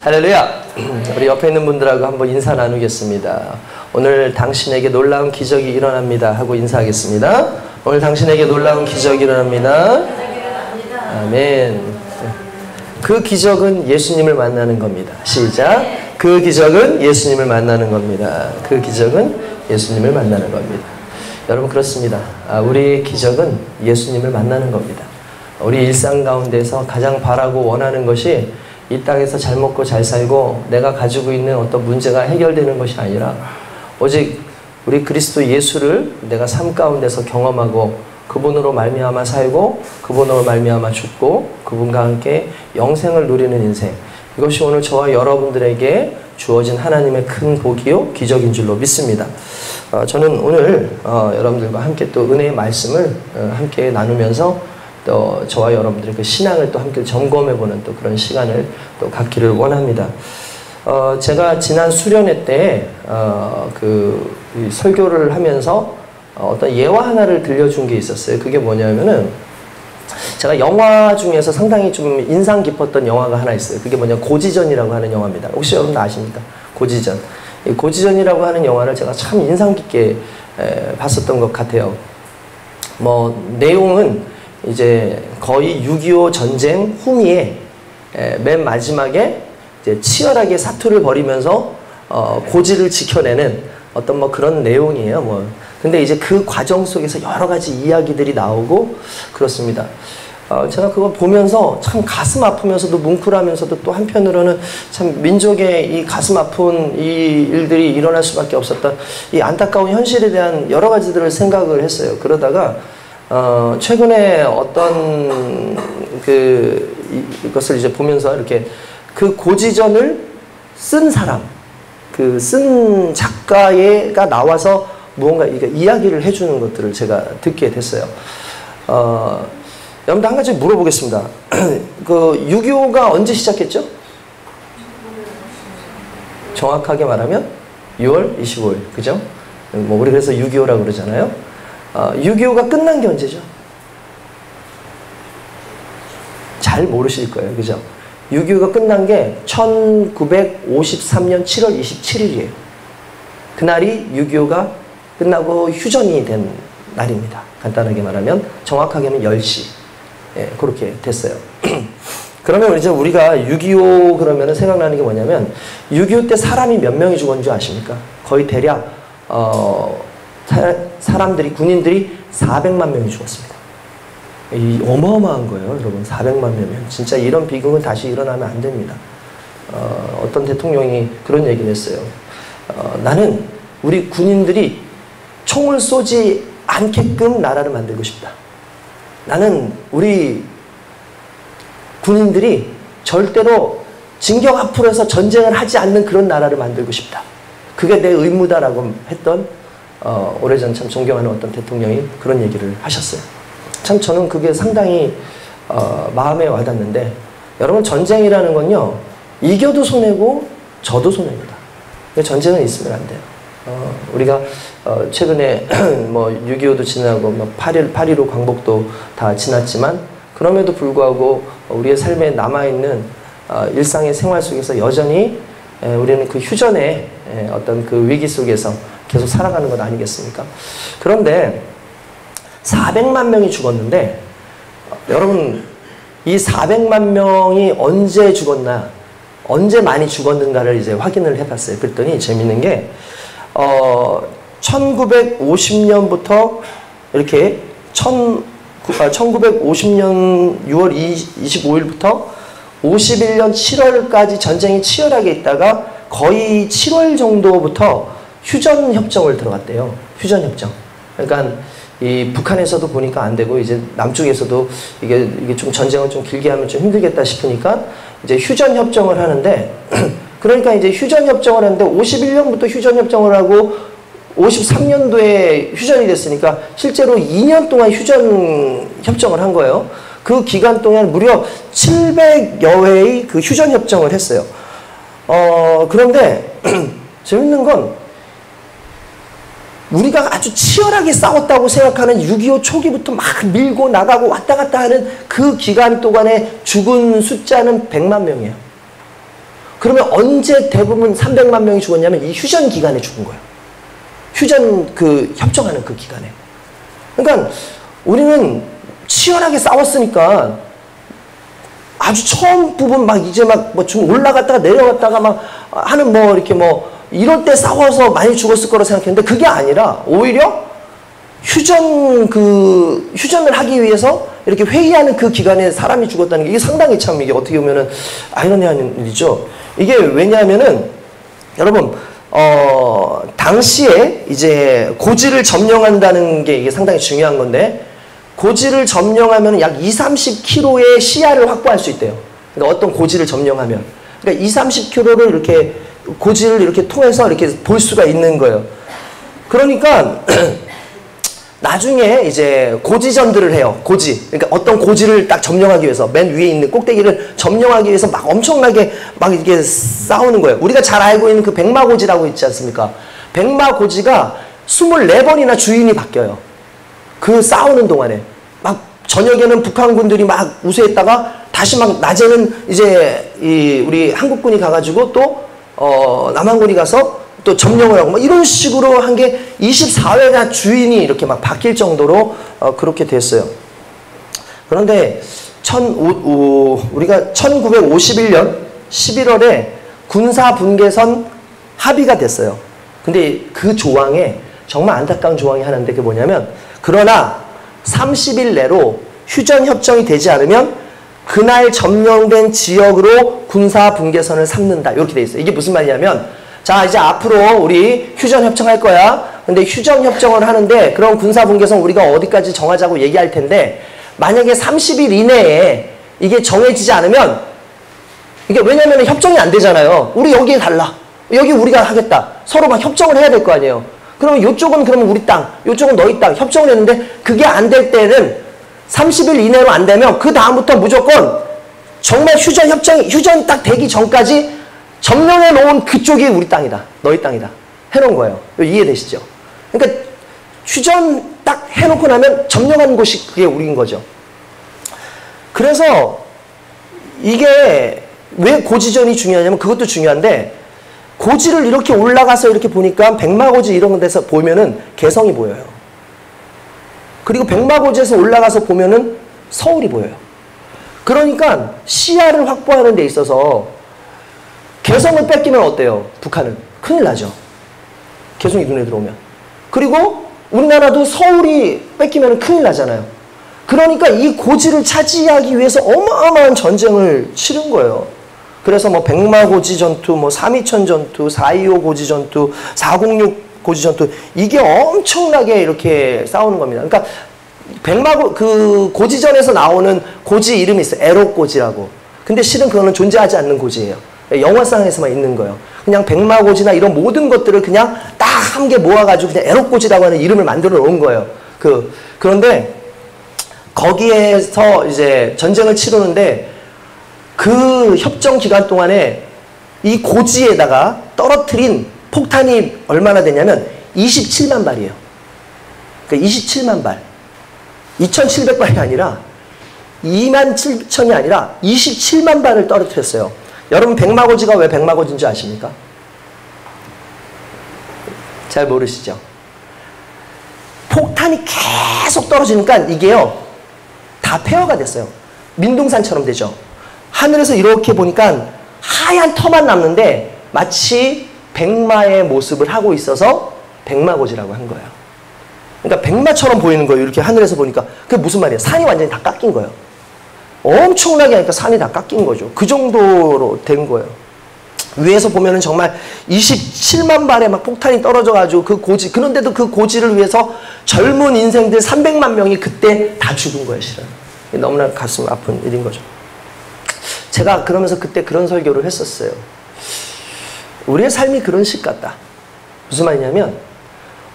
할렐루야! 우리 옆에 있는 분들하고 한번 인사 나누겠습니다. 오늘 당신에게 놀라운 기적이 일어납니다 하고 인사하겠습니다. 오늘 당신에게 놀라운 기적이 일어납니다. 아멘. 그 기적은 예수님을 만나는 겁니다. 시작. 그 기적은 예수님을 만나는 겁니다. 그 기적은 예수님을 만나는 겁니다. 여러분 그렇습니다. 우리의 기적은 예수님을 만나는 겁니다. 우리 일상 가운데서 가장 바라고 원하는 것이 이 땅에서 잘 먹고 잘 살고 내가 가지고 있는 어떤 문제가 해결되는 것이 아니라 오직 우리 그리스도 예수를 내가 삶 가운데서 경험하고 그분으로 말미암아 살고 그분으로 말미암아 죽고 그분과 함께 영생을 누리는 인생, 이것이 오늘 저와 여러분들에게 주어진 하나님의 큰 복이요 기적인 줄로 믿습니다. 저는 오늘 여러분들과 함께 또 은혜의 말씀을 함께 나누면서 또 저와 여러분들의 그 신앙을 또 함께 점검해보는 또 그런 시간을 또 갖기를 원합니다. 제가 지난 수련회 때 그 설교를 하면서 어떤 예화 하나를 들려준 게 있었어요. 그게 뭐냐면은 제가 영화 중에서 상당히 좀 인상 깊었던 영화가 하나 있어요. 그게 뭐냐, 고지전이라고 하는 영화입니다. 혹시 여러분 아십니까? 고지전. 이 고지전이라고 하는 영화를 제가 참 인상 깊게 봤었던 것 같아요. 뭐 내용은 이제 거의 6.25 전쟁 후미에 맨 마지막에 이제 치열하게 사투를 벌이면서 고지를 지켜내는 어떤 뭐 그런 내용이에요. 뭐 근데 이제 그 과정 속에서 여러 가지 이야기들이 나오고 그렇습니다. 제가 그거 보면서 참 가슴 아프면서도 뭉클하면서도 또 한편으로는 참 민족의 이 가슴 아픈 이 일들이 일어날 수밖에 없었던 이 안타까운 현실에 대한 여러 가지들을 생각을 했어요. 그러다가 최근에 어떤 이것을 이제 보면서 이렇게 그 고지전을 쓴 사람, 그 쓴 작가가 나와서 무언가 이야기를 해주는 것들을 제가 듣게 됐어요. 여러분들 한 가지 물어보겠습니다. 그 6.25가 언제 시작했죠? 정확하게 말하면 6월 25일, 그죠? 뭐 우리 그래서 6.25라고 그러잖아요. 6.25가 끝난 게 언제죠? 잘 모르실 거예요. 그죠? 6.25가 끝난 게 1953년 7월 27일이에요. 그날이 6.25가 끝나고 휴전이 된 날입니다. 간단하게 말하면 정확하게 하면 10시. 예, 그렇게 됐어요. 그러면 이제 우리가 6.25 그러면 생각나는 게 뭐냐면 6.25 때 사람이 몇 명이 죽었는 줄 아십니까? 거의 대략 사람들이, 군인들이 400만 명이 죽었습니다. 어마어마한 거예요, 여러분. 400만 명이면. 진짜 이런 비극은 다시 일어나면 안 됩니다. 어떤 대통령이 그런 얘기를 했어요. 나는 우리 군인들이 총을 쏘지 않게끔 나라를 만들고 싶다. 나는 우리 군인들이 절대로 진격 앞으로 해서 전쟁을 하지 않는 그런 나라를 만들고 싶다. 그게 내 의무다라고 했던 오래전 참 존경하는 어떤 대통령이 그런 얘기를 하셨어요. 참 저는 그게 상당히 마음에 와닿는데, 여러분 전쟁이라는 건요, 이겨도 손해고 져도 손해입니다. 전쟁은 있으면 안 돼요. 우리가 최근에 뭐 6.25도 지나고 뭐 8.15 광복도 다 지났지만 그럼에도 불구하고 우리의 삶에 남아있는 일상의 생활 속에서 여전히 우리는 그 휴전의 어떤 그 위기 속에서 계속 살아가는 것 아니겠습니까? 그런데 400만 명이 죽었는데 여러분 이 400만 명이 언제 죽었나, 언제 많이 죽었는가를 이제 확인을 해봤어요. 그랬더니 재밌는 게 1950년부터 이렇게 1950년 6월 25일부터 51년 7월까지 전쟁이 치열하게 있다가 거의 7월 정도부터 휴전협정을 들어갔대요. 휴전협정. 그러니까 이 북한에서도 보니까 안 되고 이제 남쪽에서도 이게 좀 전쟁을 좀 길게 하면 좀 힘들겠다 싶으니까 이제 휴전협정을 하는데 그러니까 이제 휴전협정을 하는데 51년부터 휴전협정을 하고 53년도에 휴전이 됐으니까 실제로 2년 동안 휴전협정을 한 거예요. 그 기간 동안 무려 700여 회의 그 휴전협정을 했어요. 그런데 재밌는 건 우리가 아주 치열하게 싸웠다고 생각하는 6.25 초기부터 막 밀고 나가고 왔다 갔다 하는 그 기간 동안에 죽은 숫자는 100만 명이에요. 그러면 언제 대부분 300만 명이 죽었냐면 이 휴전 기간에 죽은 거예요. 휴전 그 협정하는 그 기간에. 그러니까 우리는 치열하게 싸웠으니까 아주 처음 부분 막 이제 막 뭐 좀 올라갔다가 내려갔다가 막 하는 뭐 이렇게 뭐 이럴 때 싸워서 많이 죽었을 거라 생각했는데 그게 아니라 오히려 휴전을 하기 위해서 이렇게 회의하는 그 기간에 사람이 죽었다는 게 이게 상당히 참 이게 어떻게 보면은 아이러니한 일이죠. 이게 왜냐하면은 여러분 당시에 이제 고지를 점령한다는 게 이게 상당히 중요한 건데 고지를 점령하면 약 20-30km의 시야를 확보할 수 있대요. 그러니까 어떤 고지를 점령하면 그러니까 20-30km를 이렇게 고지를 이렇게 통해서 이렇게 볼 수가 있는 거예요. 그러니까 나중에 이제 고지전들을 해요. 고지. 그러니까 어떤 고지를 딱 점령하기 위해서 맨 위에 있는 꼭대기를 점령하기 위해서 막 엄청나게 막 이렇게 싸우는 거예요. 우리가 잘 알고 있는 그 백마고지라고 있지 않습니까? 백마고지가 24번이나 주인이 바뀌어요. 그 싸우는 동안에. 막 저녁에는 북한군들이 막 우세했다가 다시 막 낮에는 이제 우리 한국군이 가가지고 또 남한군이 가서 또 점령을 하고 뭐 이런 식으로 한 게 24회나 주인이 이렇게 막 바뀔 정도로 그렇게 됐어요. 그런데 우리가 1951년 11월에 군사분계선 합의가 됐어요. 근데 그 조항에 정말 안타까운 조항이 하나인데 그게 뭐냐면 그러나 30일 내로 휴전협정이 되지 않으면 그날 점령된 지역으로 군사분계선을 삼는다. 이렇게 돼 있어요. 이게 무슨 말이냐면 자 이제 앞으로 우리 휴전협정 할 거야. 근데 휴전협정을 하는데 그럼 군사분계선 우리가 어디까지 정하자고 얘기할 텐데 만약에 30일 이내에 이게 정해지지 않으면 이게 왜냐면 협정이 안 되잖아요. 우리 여기에 달라. 여기 우리가 하겠다. 서로 막 협정을 해야 될 거 아니에요. 그러면 이쪽은 그러면 우리 땅, 이쪽은 너희 땅 협정을 했는데 그게 안 될 때는 30일 이내로 안 되면 그 다음부터 무조건 정말 휴전 딱 되기 전까지 점령해 놓은 그쪽이 우리 땅이다. 너희 땅이다. 해놓은 거예요. 이해되시죠? 그러니까 휴전 딱 해놓고 나면 점령하는 곳이 그게 우리인 거죠. 그래서 이게 왜 고지전이 중요하냐면 그것도 중요한데 고지를 이렇게 올라가서 이렇게 보니까 백마고지 이런 데서 보면은 개성이 보여요. 그리고 백마고지에서 올라가서 보면은 서울이 보여요. 그러니까 시야를 확보하는 데 있어서 개성을 뺏기면 어때요? 북한은 큰일 나죠. 개성이 눈에 들어오면. 그리고 우리나라도 서울이 뺏기면 큰일 나잖아요. 그러니까 이 고지를 차지하기 위해서 어마어마한 전쟁을 치른 거예요. 그래서 뭐 백마고지 전투, 뭐 3.2천 전투, 4.25 고지 전투, 406 고지 전투 이게 엄청나게 이렇게 싸우는 겁니다. 그러니까 그 고지전에서 나오는 고지 이름이 있어요. 에롯고지라고. 근데 실은 그거는 존재하지 않는 고지예요. 영화상에서만 있는 거예요. 그냥 백마고지나 이런 모든 것들을 그냥 딱 한 개 모아가지고 그냥 에롯고지라고 하는 이름을 만들어 놓은 거예요. 그런데 거기에서 이제 전쟁을 치르는데 그 협정 기간 동안에 이 고지에다가 떨어뜨린 폭탄이 얼마나 되냐면 27만 발이에요. 그러니까 27만 발. 2,700발이 아니라 27,000이 아니라 27만 발을 떨어뜨렸어요. 여러분 백마고지가 왜 백마고지인 줄 아십니까? 잘 모르시죠? 폭탄이 계속 떨어지니까 이게요. 다 폐허가 됐어요. 민둥산처럼 되죠. 하늘에서 이렇게 보니까 하얀 터만 남는데 마치 백마의 모습을 하고 있어서 백마고지라고 한 거예요. 그러니까 백마처럼 보이는 거예요. 이렇게 하늘에서 보니까. 그게 무슨 말이에요? 산이 완전히 다 깎인 거예요. 엄청나게 하니까 산이 다 깎인 거죠. 그 정도로 된 거예요. 위에서 보면은 정말 27만 발의 막 폭탄이 떨어져가지고 그 고지, 그런데도 그 고지를 위해서 젊은 인생들 300만 명이 그때 다 죽은 거예요, 실은. 너무나 가슴 아픈 일인 거죠. 제가 그러면서 그때 그런 설교를 했었어요. 우리의 삶이 그런 식 같다. 무슨 말이냐면,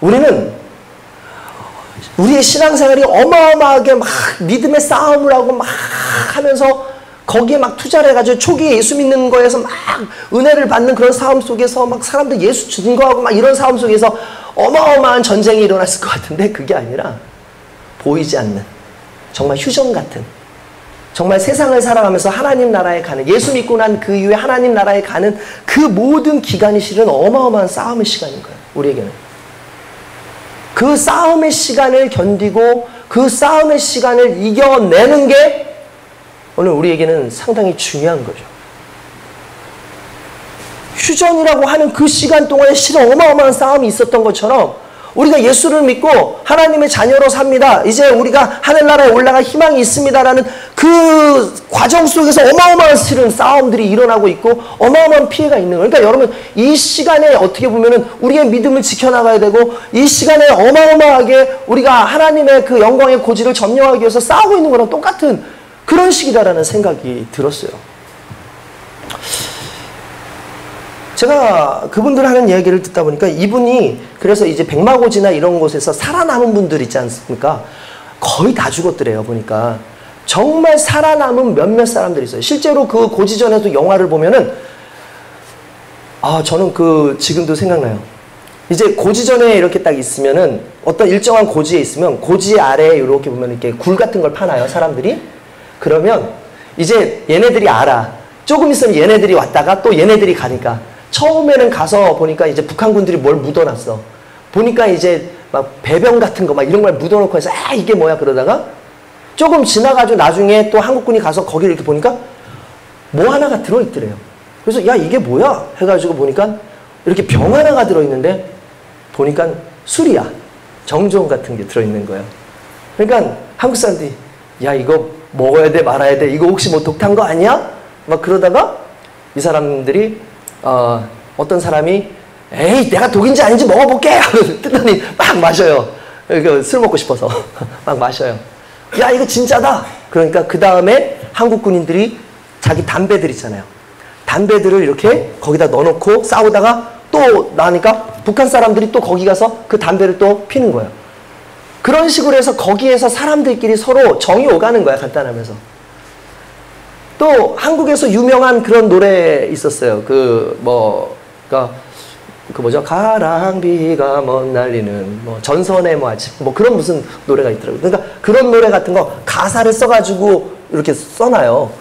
우리는 우리의 신앙생활이 어마어마하게 막 믿음의 싸움을 하고 막 하면서 거기에 막 투자를 해가지고 초기에 예수 믿는 거에서 막 은혜를 받는 그런 싸움 속에서 막 사람들 예수 증거하고 막 이런 싸움 속에서 어마어마한 전쟁이 일어났을 것 같은데 그게 아니라 보이지 않는 정말 휴전 같은 정말 세상을 살아가면서 하나님 나라에 가는, 예수 믿고 난 그 이후에 하나님 나라에 가는 그 모든 기간이 실은 어마어마한 싸움의 시간인 거예요. 우리에게는. 그 싸움의 시간을 견디고 그 싸움의 시간을 이겨내는 게 오늘 우리에게는 상당히 중요한 거죠. 휴전이라고 하는 그 시간 동안에 실은 어마어마한 싸움이 있었던 것처럼 우리가 예수를 믿고 하나님의 자녀로 삽니다. 이제 우리가 하늘나라에 올라갈 희망이 있습니다라는 그 과정 속에서 어마어마한 실은 싸움들이 일어나고 있고 어마어마한 피해가 있는 거예요. 그러니까 여러분 이 시간에 어떻게 보면은 우리의 믿음을 지켜나가야 되고 이 시간에 어마어마하게 우리가 하나님의 그 영광의 고지를 점령하기 위해서 싸우고 있는 거랑 똑같은 그런 시기다라는 생각이 들었어요. 제가 그분들 하는 이야기를 듣다 보니까 이분이 그래서 이제 백마고지나 이런 곳에서 살아남은 분들 있지 않습니까? 거의 다 죽었더래요, 보니까. 정말 살아남은 몇몇 사람들이 있어요. 실제로 그 고지전에도 영화를 보면은, 저는 지금도 생각나요. 이제 고지전에 이렇게 딱 있으면은 어떤 일정한 고지에 있으면 고지 아래에 이렇게 보면 이렇게 굴 같은 걸 파나요, 사람들이? 그러면 이제 얘네들이 알아. 조금 있으면 얘네들이 왔다가 또 얘네들이 가니까. 처음에는 가서 보니까 이제 북한군들이 뭘 묻어놨어. 보니까 이제 막 배병 같은 거 막 이런 걸 묻어놓고 해서 이게 뭐야 그러다가 조금 지나가지고 나중에 또 한국군이 가서 거기를 이렇게 보니까 뭐 하나가 들어있더래요. 그래서 야 이게 뭐야 해가지고 보니까 이렇게 병 하나가 들어있는데 보니까 술이야. 정종 같은 게 들어있는 거예요. 그러니까 한국 사람들이 야 이거 먹어야 돼 말아야 돼 이거 혹시 뭐 독탄 거 아니야? 막 그러다가 이 사람들이 어떤 사람이 에이 내가 독인지 아닌지 먹어볼게 뜨더니 막 마셔요. 술 먹고 싶어서 막 마셔요. 야 이거 진짜다. 그러니까 그 다음에 한국 군인들이 자기 담배들 있잖아요. 담배들을 이렇게 거기다 넣어놓고 싸우다가 또 나니까 북한 사람들이 또 거기 가서 그 담배를 또 피는 거예요. 그런 식으로 해서 거기에서 사람들끼리 서로 정이 오가는 거야. 간단하면서. 또 한국에서 유명한 그런 노래 있었어요. 뭐죠? 가랑비가 먼 날리는 뭐 전선의 뭐 아침 뭐 그런 무슨 노래가 있더라고요. 그러니까 그런 노래 같은 거 가사를 써가지고 이렇게 써놔요.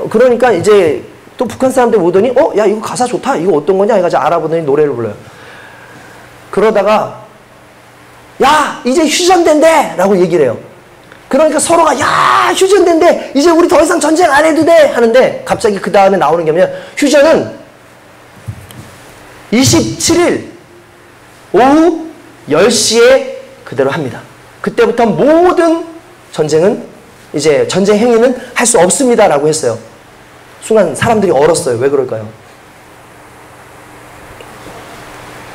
그러니까 이제 또 북한 사람들 오더니 야 이거 가사 좋다. 이거 어떤 거냐 해가지고 알아보더니 노래를 불러요. 그러다가 야 이제 휴전된대 라고 얘기를 해요. 그러니까 서로가 야 휴전된대 이제 우리 더 이상 전쟁 안 해도 돼 하는데 갑자기 그 다음에 나오는 게 뭐냐 휴전은 27일 오후 10시에 그대로 합니다. 그때부터 모든 전쟁은 이제 전쟁 행위는 할 수 없습니다 라고 했어요. 순간 사람들이 얼었어요. 왜 그럴까요?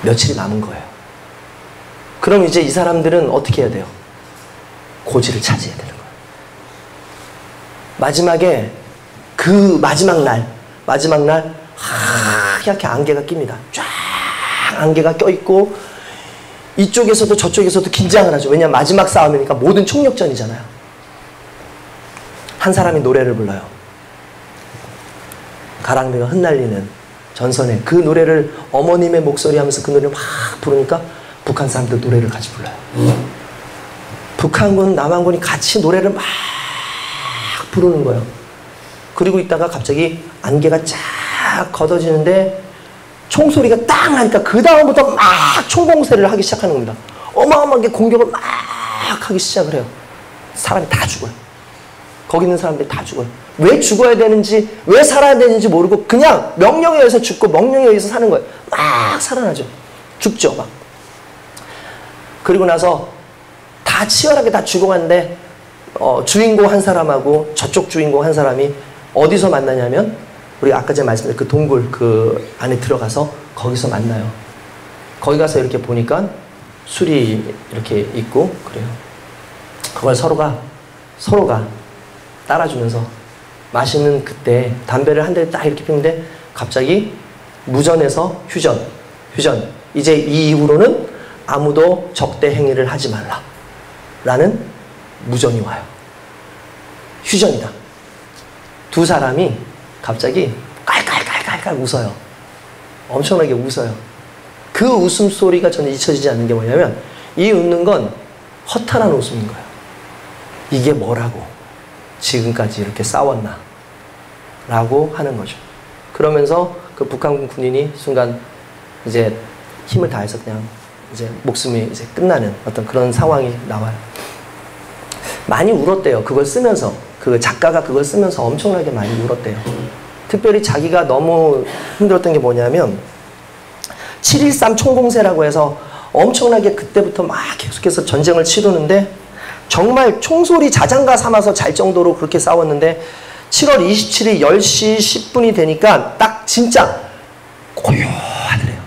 며칠이 남은 거예요. 그럼 이제 이 사람들은 어떻게 해야 돼요? 고지를 차지해야 되는 거예요. 마지막에 그 마지막 날 하얗게 안개가 낍니다. 쫙 안개가 껴있고 이쪽에서도 저쪽에서도 긴장을 하죠. 왜냐하면 마지막 싸움이니까 모든 총력전이잖아요. 한 사람이 노래를 불러요. 가랑비가 흩날리는 전선에 그 노래를 어머님의 목소리 하면서 그 노래를 막 부르니까 북한 사람들 노래를 같이 불러요. 북한군, 남한군이 같이 노래를 막 부르는 거예요. 그리고 있다가 갑자기 안개가 쫙 걷어지는데 총소리가 딱 나니까 그 다음부터 막 총공세를 하기 시작하는 겁니다. 어마어마하게 공격을 막 하기 시작을 해요. 사람이 다 죽어요. 거기 있는 사람들이 다 죽어요. 왜 죽어야 되는지, 왜 살아야 되는지 모르고 그냥 명령에 의해서 죽고 명령에 의해서 사는 거예요. 막 살아나죠. 죽죠, 막. 그리고 나서 다 치열하게 다 죽어갔는데 주인공 한 사람하고 저쪽 주인공 한 사람이 어디서 만나냐면 우리 아까 전에 말씀드린 그 동굴 그 안에 들어가서 거기서 만나요. 거기 가서 이렇게 보니까 술이 이렇게 있고 그래요. 그걸 서로가 따라주면서 마시는 그때 담배를 한 대 딱 이렇게 피우는데 갑자기 무전에서 휴전. 이제 이 이후로는 아무도 적대 행위를 하지 말라. 라는 무전이 와요. 휴전이다. 두 사람이 갑자기 깔깔깔깔깔 웃어요. 엄청나게 웃어요. 그 웃음소리가 저는 잊혀지지 않는 게 뭐냐면 이 웃는 건 허탈한 웃음인 거예요. 이게 뭐라고? 지금까지 이렇게 싸웠나? 라고 하는 거죠. 그러면서 그 북한 군인이 순간 이제 힘을 다해서 그냥 이제 목숨이 이제 끝나는 어떤 그런 상황이 나와요. 많이 울었대요. 그걸 쓰면서. 그 작가가 그걸 쓰면서 엄청나게 많이 울었대요. 특별히 자기가 너무 힘들었던 게 뭐냐면 7.13 총공세라고 해서 엄청나게 그때부터 막 계속해서 전쟁을 치르는데 정말 총소리 자장가 삼아서 잘 정도로 그렇게 싸웠는데 7월 27일 10시 10분이 되니까 딱 진짜 고요하더래요.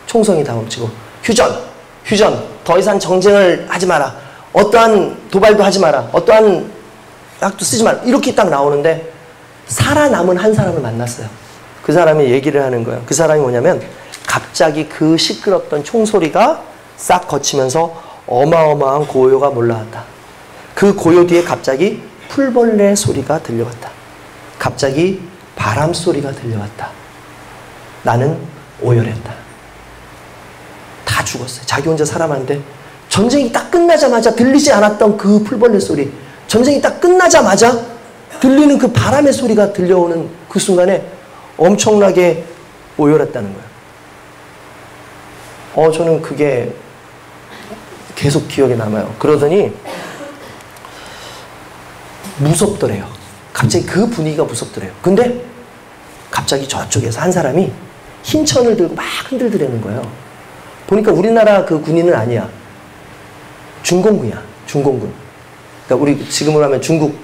총성이 다 멈추고 휴전 더 이상 정쟁을 하지 마라. 어떠한 도발도 하지 마라. 어떠한 약도 쓰지 마라. 이렇게 딱 나오는데 살아남은 한 사람을 만났어요. 그 사람이 얘기를 하는 거예요. 그 사람이 뭐냐면 갑자기 그 시끄럽던 총소리가 싹 거치면서 어마어마한 고요가 몰라왔다. 그 고요 뒤에 갑자기 풀벌레 소리가 들려왔다. 갑자기 바람 소리가 들려왔다. 나는 오열했다. 다 죽었어요. 자기 혼자 살아남는데 전쟁이 딱 끝나자마자 들리지 않았던 그 풀벌레 소리, 전쟁이 딱 끝나자마자 들리는 그 바람의 소리가 들려오는 그 순간에 엄청나게 오열했다는 거예요. 저는 그게 계속 기억에 남아요. 그러더니 무섭더래요. 갑자기 그 분위기가 무섭더래요. 근데 갑자기 저쪽에서 한 사람이 흰 천을 들고 막 흔들더라는 거예요. 보니까 우리나라 그 군인은 아니야. 중공군이야. 중공군. 그러니까 우리 지금으로 하면 중국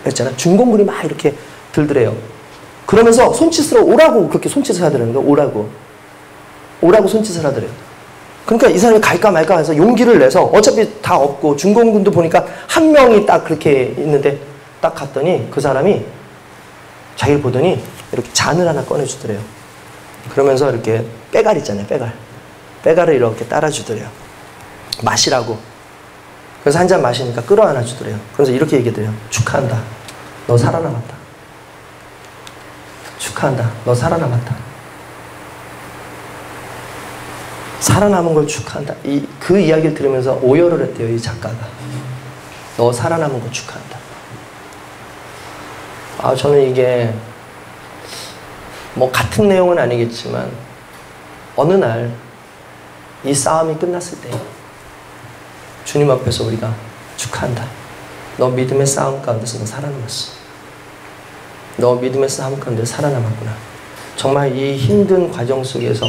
했잖아. 중공군이 막 이렇게 들더래요. 그러면서 손짓으로 오라고 그렇게 손짓을 하더라는 거예요. 오라고 손짓을 하더래요. 그러니까 이 사람이 갈까 말까 해서 용기를 내서 어차피 다 없고 중공군도 보니까 한 명이 딱 그렇게 있는데 딱 갔더니 그 사람이 자기를 보더니 이렇게 잔을 하나 꺼내주더래요. 그러면서 이렇게 빼갈 있잖아요. 빼갈을 이렇게 따라주더래요. 마시라고. 그래서 한 잔 마시니까 끌어안아 주더래요. 그래서 이렇게 얘기해드려요. 축하한다. 너 살아남았다. 축하한다. 너 살아남았다. 살아남은 걸 축하한다. 그 이야기를 들으면서 오열을 했대요. 이 작가가. 너 살아남은 거 축하한다. 저는 이게 뭐 같은 내용은 아니겠지만 어느 날 이 싸움이 끝났을 때 주님 앞에서 우리가 축하한다. 너 믿음의 싸움 가운데서 너 살아남았어. 너 믿음의 싸움 가운데 살아남았구나. 정말 이 힘든 과정 속에서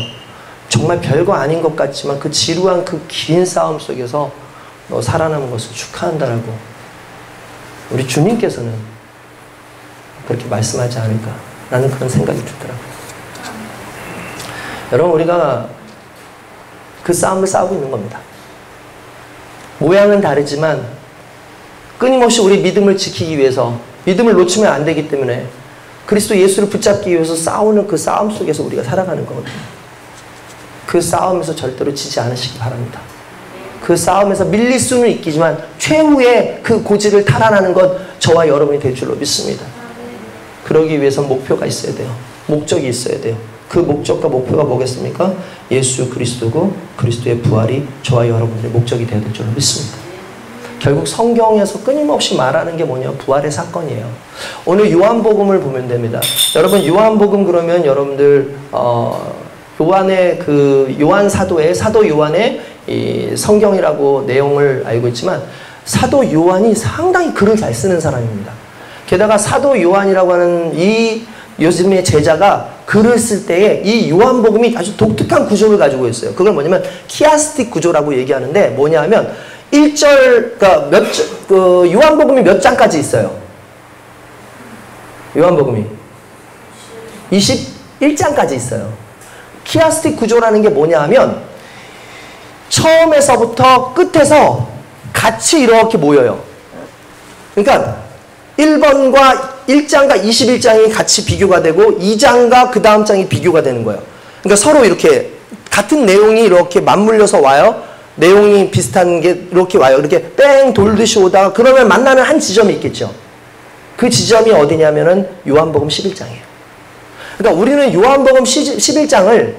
정말 별거 아닌 것 같지만 그 지루한 그 긴 싸움 속에서 너 살아남은 것을 축하한다라고 우리 주님께서는 그렇게 말씀하지 않을까라는 그런 생각이 들더라고요. 여러분, 우리가 그 싸움을 싸우고 있는 겁니다. 모양은 다르지만 끊임없이 우리 믿음을 지키기 위해서, 믿음을 놓치면 안 되기 때문에 그리스도 예수를 붙잡기 위해서 싸우는 그 싸움 속에서 우리가 살아가는 거거든요. 그 싸움에서 절대로 지지 않으시기 바랍니다. 그 싸움에서 밀릴 수는 있겠지만 최후의 그 고지를 탈환하는 건 저와 여러분이 될 줄로 믿습니다. 그러기 위해서 목표가 있어야 돼요. 목적이 있어야 돼요. 그 목적과 목표가 뭐겠습니까? 예수 그리스도고 그리스도의 부활이 저와 여러분들의 목적이 되어야 될 줄로 믿습니다. 결국 성경에서 끊임없이 말하는 게 뭐냐? 부활의 사건이에요. 오늘 요한복음을 보면 됩니다. 여러분, 요한복음 그러면 여러분들 요한의 그 요한 사도의 사도 요한의 이 성경이라고 내용을 알고 있지만 사도 요한이 상당히 글을 잘 쓰는 사람입니다. 게다가 사도 요한이라고 하는 이 요즘의 제자가 글을 쓸 때에 이 요한복음이 아주 독특한 구조를 가지고 있어요. 그걸 뭐냐면 키아스틱 구조라고 얘기하는데 뭐냐 하면 1절, 그러니까 요한복음이 몇 장까지 있어요? 요한복음이 21장까지 있어요. 키아스틱 구조라는 게 뭐냐 하면 처음에서부터 끝에서 같이 이렇게 모여요. 그러니까 1번과 1장과 21장이 같이 비교가 되고 2장과 그 다음 장이 비교가 되는 거예요. 그러니까 서로 이렇게 같은 내용이 이렇게 맞물려서 와요. 내용이 비슷한 게 이렇게 와요. 이렇게 뺑 돌듯이 오다가 그러면 만나는 한 지점이 있겠죠. 그 지점이 어디냐면은 요한복음 11장이에요. 그러니까 우리는 요한복음 11장을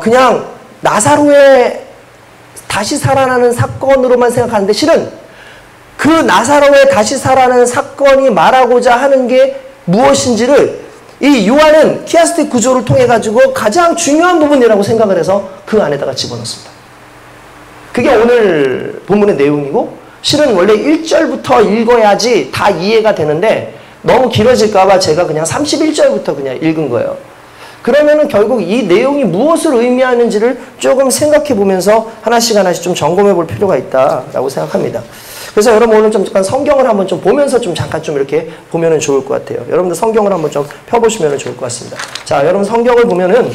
그냥 나사로의 다시 살아나는 사건으로만 생각하는데 실은 그 나사로의 다시 살아나는 사건이 말하고자 하는 게 무엇인지를 이 요한은 키아스틱 구조를 통해 가지고 가장 중요한 부분이라고 생각을 해서 그 안에다가 집어넣습니다. 그게 오늘 본문의 내용이고, 실은 원래 1절부터 읽어야지 다 이해가 되는데 너무 길어질까봐 제가 그냥 31절부터 그냥 읽은 거예요. 그러면은 결국 이 내용이 무엇을 의미하는지를 조금 생각해 보면서 하나씩 하나씩 좀 점검해 볼 필요가 있다라고 생각합니다. 그래서 여러분 오늘 좀 잠깐 성경을 한번 좀 보면서 좀 잠깐 좀 이렇게 보면은 좋을 것 같아요. 여러분들 성경을 한번 좀 펴보시면 좋을 것 같습니다. 자, 여러분 성경을 보면은,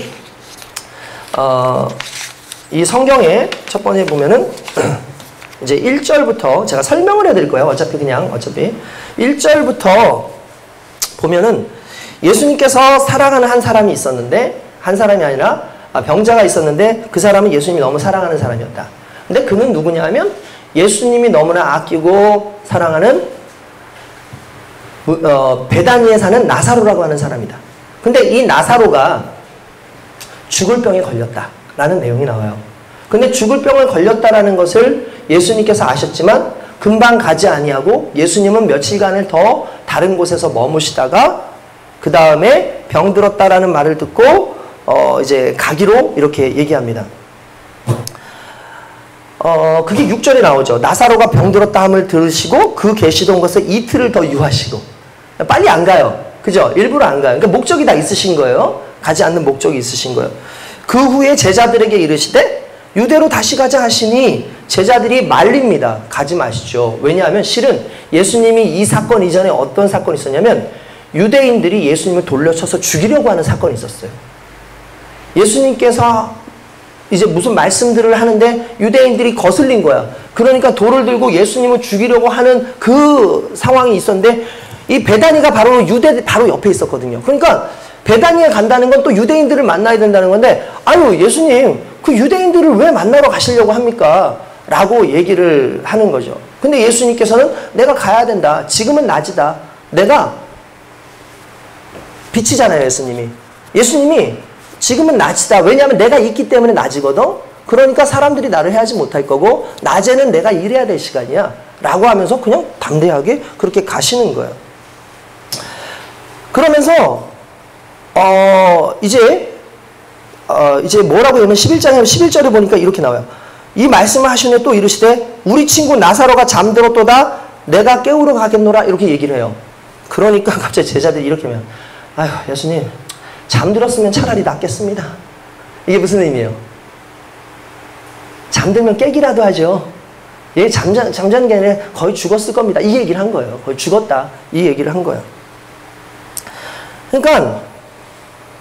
이 성경에 첫 번째 보면은, 이제 1절부터 제가 설명을 해드릴 거예요. 어차피 1절부터 보면은 예수님께서 사랑하는 한 사람이 있었는데, 한 사람이 아니라 병자가 있었는데 그 사람은 예수님이 너무 사랑하는 사람이었다. 근데 그는 누구냐 하면 예수님이 너무나 아끼고 사랑하는 베다니에 사는 나사로라고 하는 사람이다. 근데 이 나사로가 죽을 병에 걸렸다라는 내용이 나와요. 근데 죽을 병을 걸렸다라는 것을 예수님께서 아셨지만 금방 가지 아니하고 예수님은 며칠간을 더 다른 곳에서 머무시다가 그 다음에 병 들었다라는 말을 듣고 이제 가기로 이렇게 얘기합니다. 그게 6절에 나오죠. 나사로가 병들었다 함을 들으시고 그 계시던 것을 이틀을 더 유하시고. 빨리 안 가요. 그죠? 일부러 안 가요. 그러니까 목적이 다 있으신 거예요. 가지 않는 목적이 있으신 거예요. 그 후에 제자들에게 이르시되 유대로 다시 가자 하시니 제자들이 말립니다. 가지 마시죠. 왜냐하면 실은 예수님이 이 사건 이전에 어떤 사건이 있었냐면 유대인들이 예수님을 돌려쳐서 죽이려고 하는 사건이 있었어요. 예수님께서 이제 무슨 말씀들을 하는데 유대인들이 거슬린 거야. 그러니까 돌을 들고 예수님을 죽이려고 하는 그 상황이 있었는데 이 베다니가 바로 유대 바로 옆에 있었거든요. 그러니까 베다니에 간다는 건 또 유대인들을 만나야 된다는 건데, 아유 예수님 그 유대인들을 왜 만나러 가시려고 합니까? 라고 얘기를 하는 거죠. 근데 예수님께서는 내가 가야 된다. 지금은 낮이다. 내가 빛이잖아요. 예수님이 지금은 낮이다. 왜냐하면 내가 있기 때문에 낮이거든. 그러니까 사람들이 나를 해하지 못할 거고 낮에는 내가 일해야 될 시간이야. 라고 하면서 그냥 담대하게 그렇게 가시는 거예요. 그러면서 이제 뭐라고 하면 11절에 보니까 이렇게 나와요. 이 말씀을 하시네 또 이르시되 우리 친구 나사로가 잠들었도다 내가 깨우러 가겠노라 이렇게 얘기를 해요. 그러니까 갑자기 제자들이 이렇게 하면 아유 예수님 잠들었으면 차라리 낫겠습니다. 이게 무슨 의미예요? 잠들면 깨기라도 하죠. 얘 잠자는 게 아니라 거의 죽었을 겁니다. 이 얘기를 한 거예요. 거의 죽었다. 이 얘기를 한 거예요. 그러니까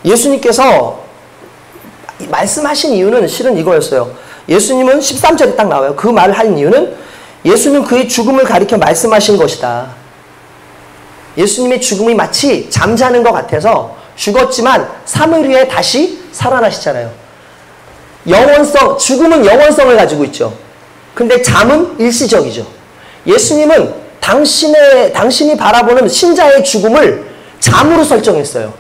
예수님께서 말씀하신 이유는 실은 이거였어요. 예수님은 13절에 딱 나와요. 그 말을 한 이유는 예수님은 그의 죽음을 가리켜 말씀하신 것이다. 예수님의 죽음이 마치 잠자는 것 같아서 죽었지만 3일 후에 다시 살아나시잖아요. 죽음은 영원성을 가지고 있죠. 근데 잠은 일시적이죠. 예수님은 당신이 바라보는 신자의 죽음을 잠으로 설정했어요.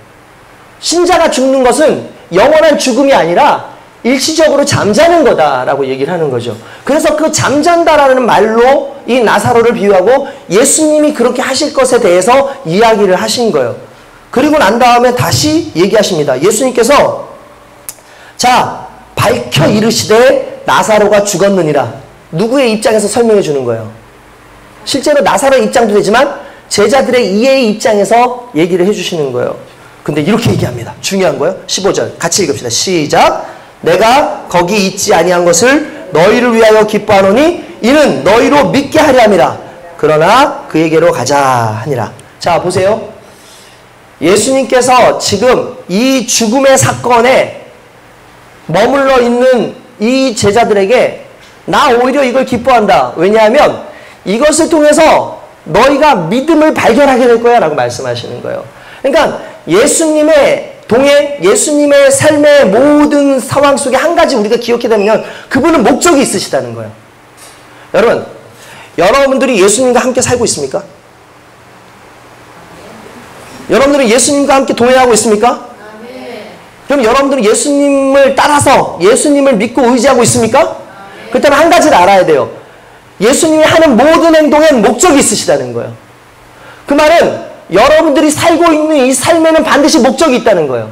신자가 죽는 것은 영원한 죽음이 아니라 일시적으로 잠자는 거다라고 얘기를 하는 거죠. 그래서 그 잠잔다라는 말로 이 나사로를 비유하고 예수님이 그렇게 하실 것에 대해서 이야기를 하신 거예요. 그리고 난 다음에 다시 얘기하십니다. 예수님께서 자 밝혀 이르시되 나사로가 죽었느니라. 누구의 입장에서 설명해 주는 거예요? 실제로 나사로의 입장도 되지만 제자들의 이해의 입장에서 얘기를 해주시는 거예요. 근데 이렇게 얘기합니다. 중요한 거예요. 15절 같이 읽읍시다. 시작. 내가 거기 있지 아니한 것을 너희를 위하여 기뻐하노니 이는 너희로 믿게 하려 함이라. 그러나 그에게로 가자 하니라. 자 보세요. 예수님께서 지금 이 죽음의 사건에 머물러 있는 이 제자들에게 나 오히려 이걸 기뻐한다. 왜냐하면 이것을 통해서 너희가 믿음을 발견하게 될 거야 라고 말씀하시는 거예요. 그러니까 예수님의 동행, 예수님의 삶의 모든 상황 속에 한 가지 우리가 기억해야 되면 그분은 목적이 있으시다는 거예요. 여러분들이 예수님과 함께 살고 있습니까? 여러분들은 예수님과 함께 동행하고 있습니까? 그럼 여러분들은 예수님을 따라서 예수님을 믿고 의지하고 있습니까? 그렇다면 한 가지를 알아야 돼요. 예수님이 하는 모든 행동엔 목적이 있으시다는 거예요. 그 말은 여러분들이 살고 있는 이 삶에는 반드시 목적이 있다는 거예요.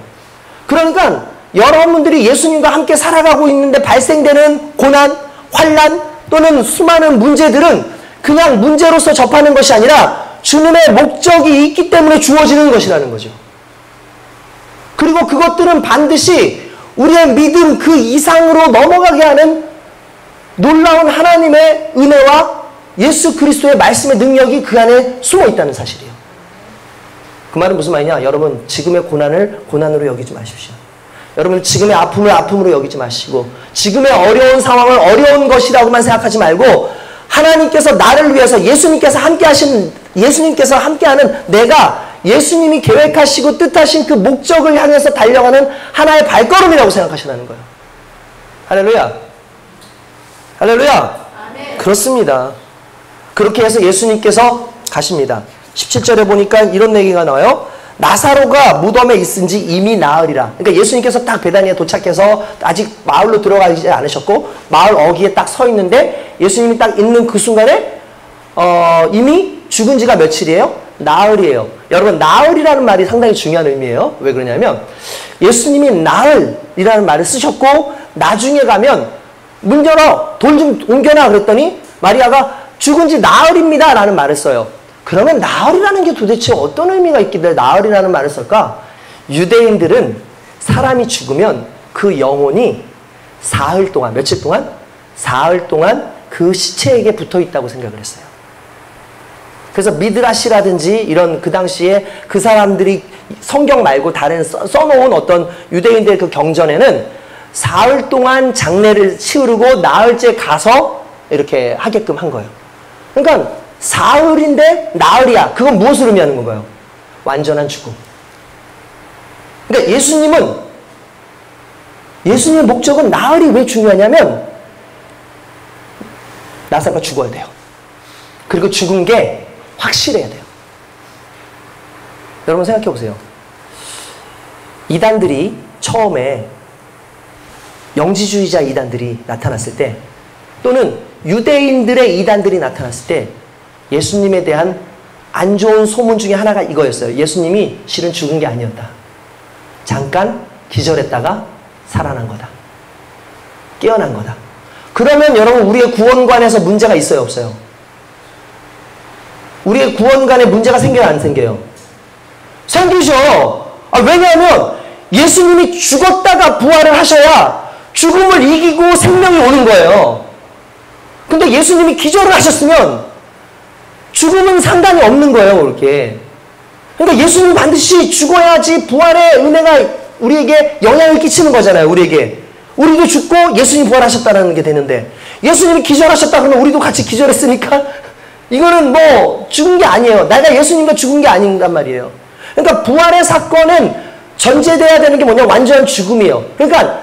그러니까 여러분들이 예수님과 함께 살아가고 있는데 발생되는 고난, 환난 또는 수많은 문제들은 그냥 문제로서 접하는 것이 아니라 주님의 목적이 있기 때문에 주어지는 것이라는 거죠. 그리고 그것들은 반드시 우리의 믿음 그 이상으로 넘어가게 하는 놀라운 하나님의 은혜와 예수 그리스도의 말씀의 능력이 그 안에 숨어 있다는 사실이에요. 그 말은 무슨 말이냐? 여러분 지금의 고난을 고난으로 여기지 마십시오. 여러분 지금의 아픔을 아픔으로 여기지 마시고 지금의 어려운 상황을 어려운 것이라고만 생각하지 말고 하나님께서 나를 위해서 예수님께서 함께하는 내가 예수님이 계획하시고 뜻하신 그 목적을 향해서 달려가는 하나의 발걸음이라고 생각하시라는 거예요. 할렐루야. 할렐루야. 아멘. 그렇습니다. 그렇게 해서 예수님께서 가십니다. 17절에 보니까 이런 얘기가 나와요. 나사로가 무덤에 있은지 이미 나으리라. 그러니까 예수님께서 딱 베다니에 도착해서 아직 마을로 들어가지 않으셨고 마을 어귀에 딱 서 있는데 예수님이 딱 있는 그 순간에 이미 죽은 지가 며칠이에요? 나흘이에요. 여러분 나흘이라는 말이 상당히 중요한 의미예요. 왜 그러냐면 예수님이 나흘이라는 말을 쓰셨고 나중에 가면 문 열어 돌 좀 옮겨놔 그랬더니 마리아가 죽은 지 나흘입니다 라는 말을 써요. 그러면 나흘이라는 게 도대체 어떤 의미가 있길래 나흘이라는 말을 쓸까? 유대인들은 사람이 죽으면 그 영혼이 사흘 동안, 며칠 동안? 사흘 동안 그 시체에게 붙어 있다고 생각을 했어요. 그래서 미드라시라든지 이런 그 당시에 그 사람들이 성경 말고 다른 써놓은 어떤 유대인들의 그 경전에는 사흘 동안 장례를 치르고 나흘째 가서 이렇게 하게끔 한 거예요. 그러니까 사흘인데 나흘이야. 그건 무엇을 의미하는 건가요? 완전한 죽음. 그러니까 예수님의 목적은 나흘이 왜 중요하냐면 나사로가 죽어야 돼요. 그리고 죽은 게 확실해야 돼요. 여러분 생각해 보세요. 이단들이 처음에 영지주의자 이단들이 나타났을 때 또는 유대인들의 이단들이 나타났을 때 예수님에 대한 안 좋은 소문 중에 하나가 이거였어요. 예수님이 실은 죽은 게 아니었다. 잠깐 기절했다가 살아난 거다. 깨어난 거다. 그러면 여러분 우리의 구원관에서 문제가 있어요? 없어요? 우리의 구원관에 문제가 생겨요? 안 생겨요? 생기죠. 왜냐하면 예수님이 죽었다가 부활을 하셔야 죽음을 이기고 생명이 오는 거예요. 근데 예수님이 기절을 하셨으면 죽음은 상관이 없는 거예요. 그렇게. 그러니까 예수님은 반드시 죽어야지 부활의 은혜가 우리에게 영향을 끼치는 거잖아요. 우리에게. 우리도 죽고 예수님이 부활하셨다는 게 되는데 예수님이 기절하셨다 그러면 우리도 같이 기절했으니까 이거는 뭐 죽은 게 아니에요. 내가 예수님과 죽은 게 아닌단 말이에요. 그러니까 부활의 사건은 전제돼야 되는 게 뭐냐? 완전한 죽음이에요. 그러니까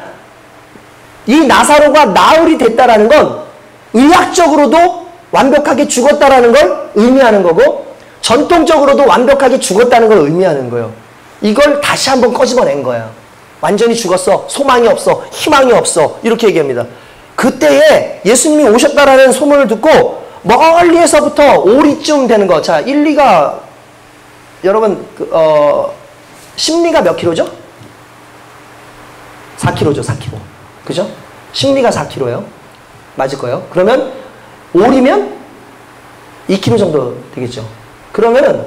이 나사로가 나흘이 됐다라는 건 의학적으로도 완벽하게 죽었다라는 걸 의미하는 거고 전통적으로도 완벽하게 죽었다는 걸 의미하는 거예요. 이걸 다시 한번 꺼집어낸 거예요. 완전히 죽었어. 소망이 없어. 희망이 없어. 이렇게 얘기합니다. 그때에 예수님이 오셨다라는 소문을 듣고 멀리에서부터 오리쯤 되는 거. 자, 1, 2가 여러분 심리가 몇 킬로죠? 4킬로죠. 4킬로. 그죠? 심리가 4킬로예요. 맞을 거예요. 그러면 오리면 2kg 정도 되겠죠. 그러면은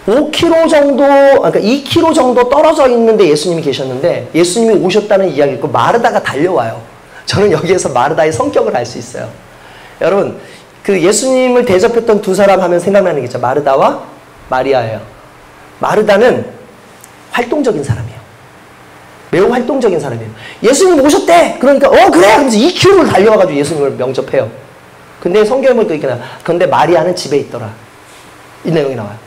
5kg 정도, 그러니까 2kg 정도 떨어져 있는데 예수님이 계셨는데 예수님이 오셨다는 이야기고 마르다가 달려와요. 저는 여기에서 마르다의 성격을 알 수 있어요. 여러분, 그 예수님을 대접했던 두 사람 하면 생각나는 게 있죠. 마르다와 마리아예요. 마르다는 활동적인 사람이에요. 매우 활동적인 사람이에요. 예수님 오셨대! 그러니까, 그래! 하면서 2km를 달려와가지고 예수님을 명접해요. 근데 성경에 보니까 이렇게 나와요. 그런데 마리아는 집에 있더라. 이 내용이 나와요.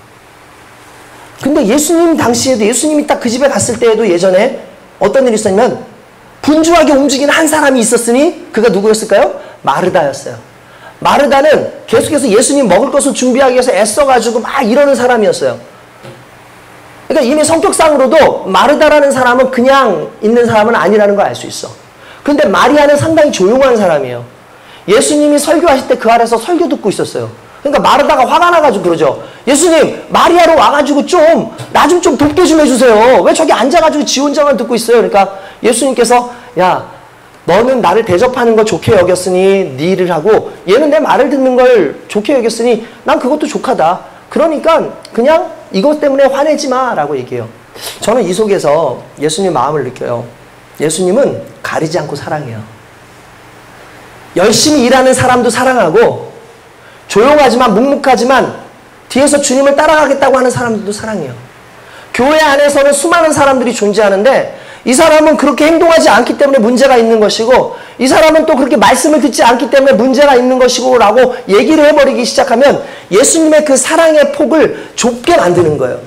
근데 예수님 당시에도 예수님이 딱 그 집에 갔을 때에도 예전에 어떤 일이 있었냐면 분주하게 움직이는 한 사람이 있었으니 그가 누구였을까요? 마르다였어요. 마르다는 계속해서 예수님 먹을 것을 준비하기 위해서 애써가지고 막 이러는 사람이었어요. 그러니까 이미 성격상으로도 마르다라는 사람은 그냥 있는 사람은 아니라는 걸 알 수 있어. 근데 마리아는 상당히 조용한 사람이에요. 예수님이 설교하실 때 그 아래서 설교 듣고 있었어요. 그러니까 마르다가 화가 나가지고 그러죠. 예수님, 마리아로 와가지고 나 좀 돕게 좀 해주세요. 왜 저기 앉아가지고 지 혼자만 듣고 있어요? 그러니까 예수님께서, 야, 너는 나를 대접하는 걸 좋게 여겼으니 네 일을 하고, 얘는 내 말을 듣는 걸 좋게 여겼으니 난 그것도 족하다. 그러니까 그냥 이것 때문에 화내지 마 라고 얘기해요. 저는 이 속에서 예수님 마음을 느껴요. 예수님은 가리지 않고 사랑해요. 열심히 일하는 사람도 사랑하고, 조용하지만 묵묵하지만 뒤에서 주님을 따라가겠다고 하는 사람들도 사랑해요. 교회 안에서는 수많은 사람들이 존재하는데 이 사람은 그렇게 행동하지 않기 때문에 문제가 있는 것이고, 이 사람은 또 그렇게 말씀을 듣지 않기 때문에 문제가 있는 것이고 라고 얘기를 해버리기 시작하면 예수님의 그 사랑의 폭을 좁게 만드는 거예요.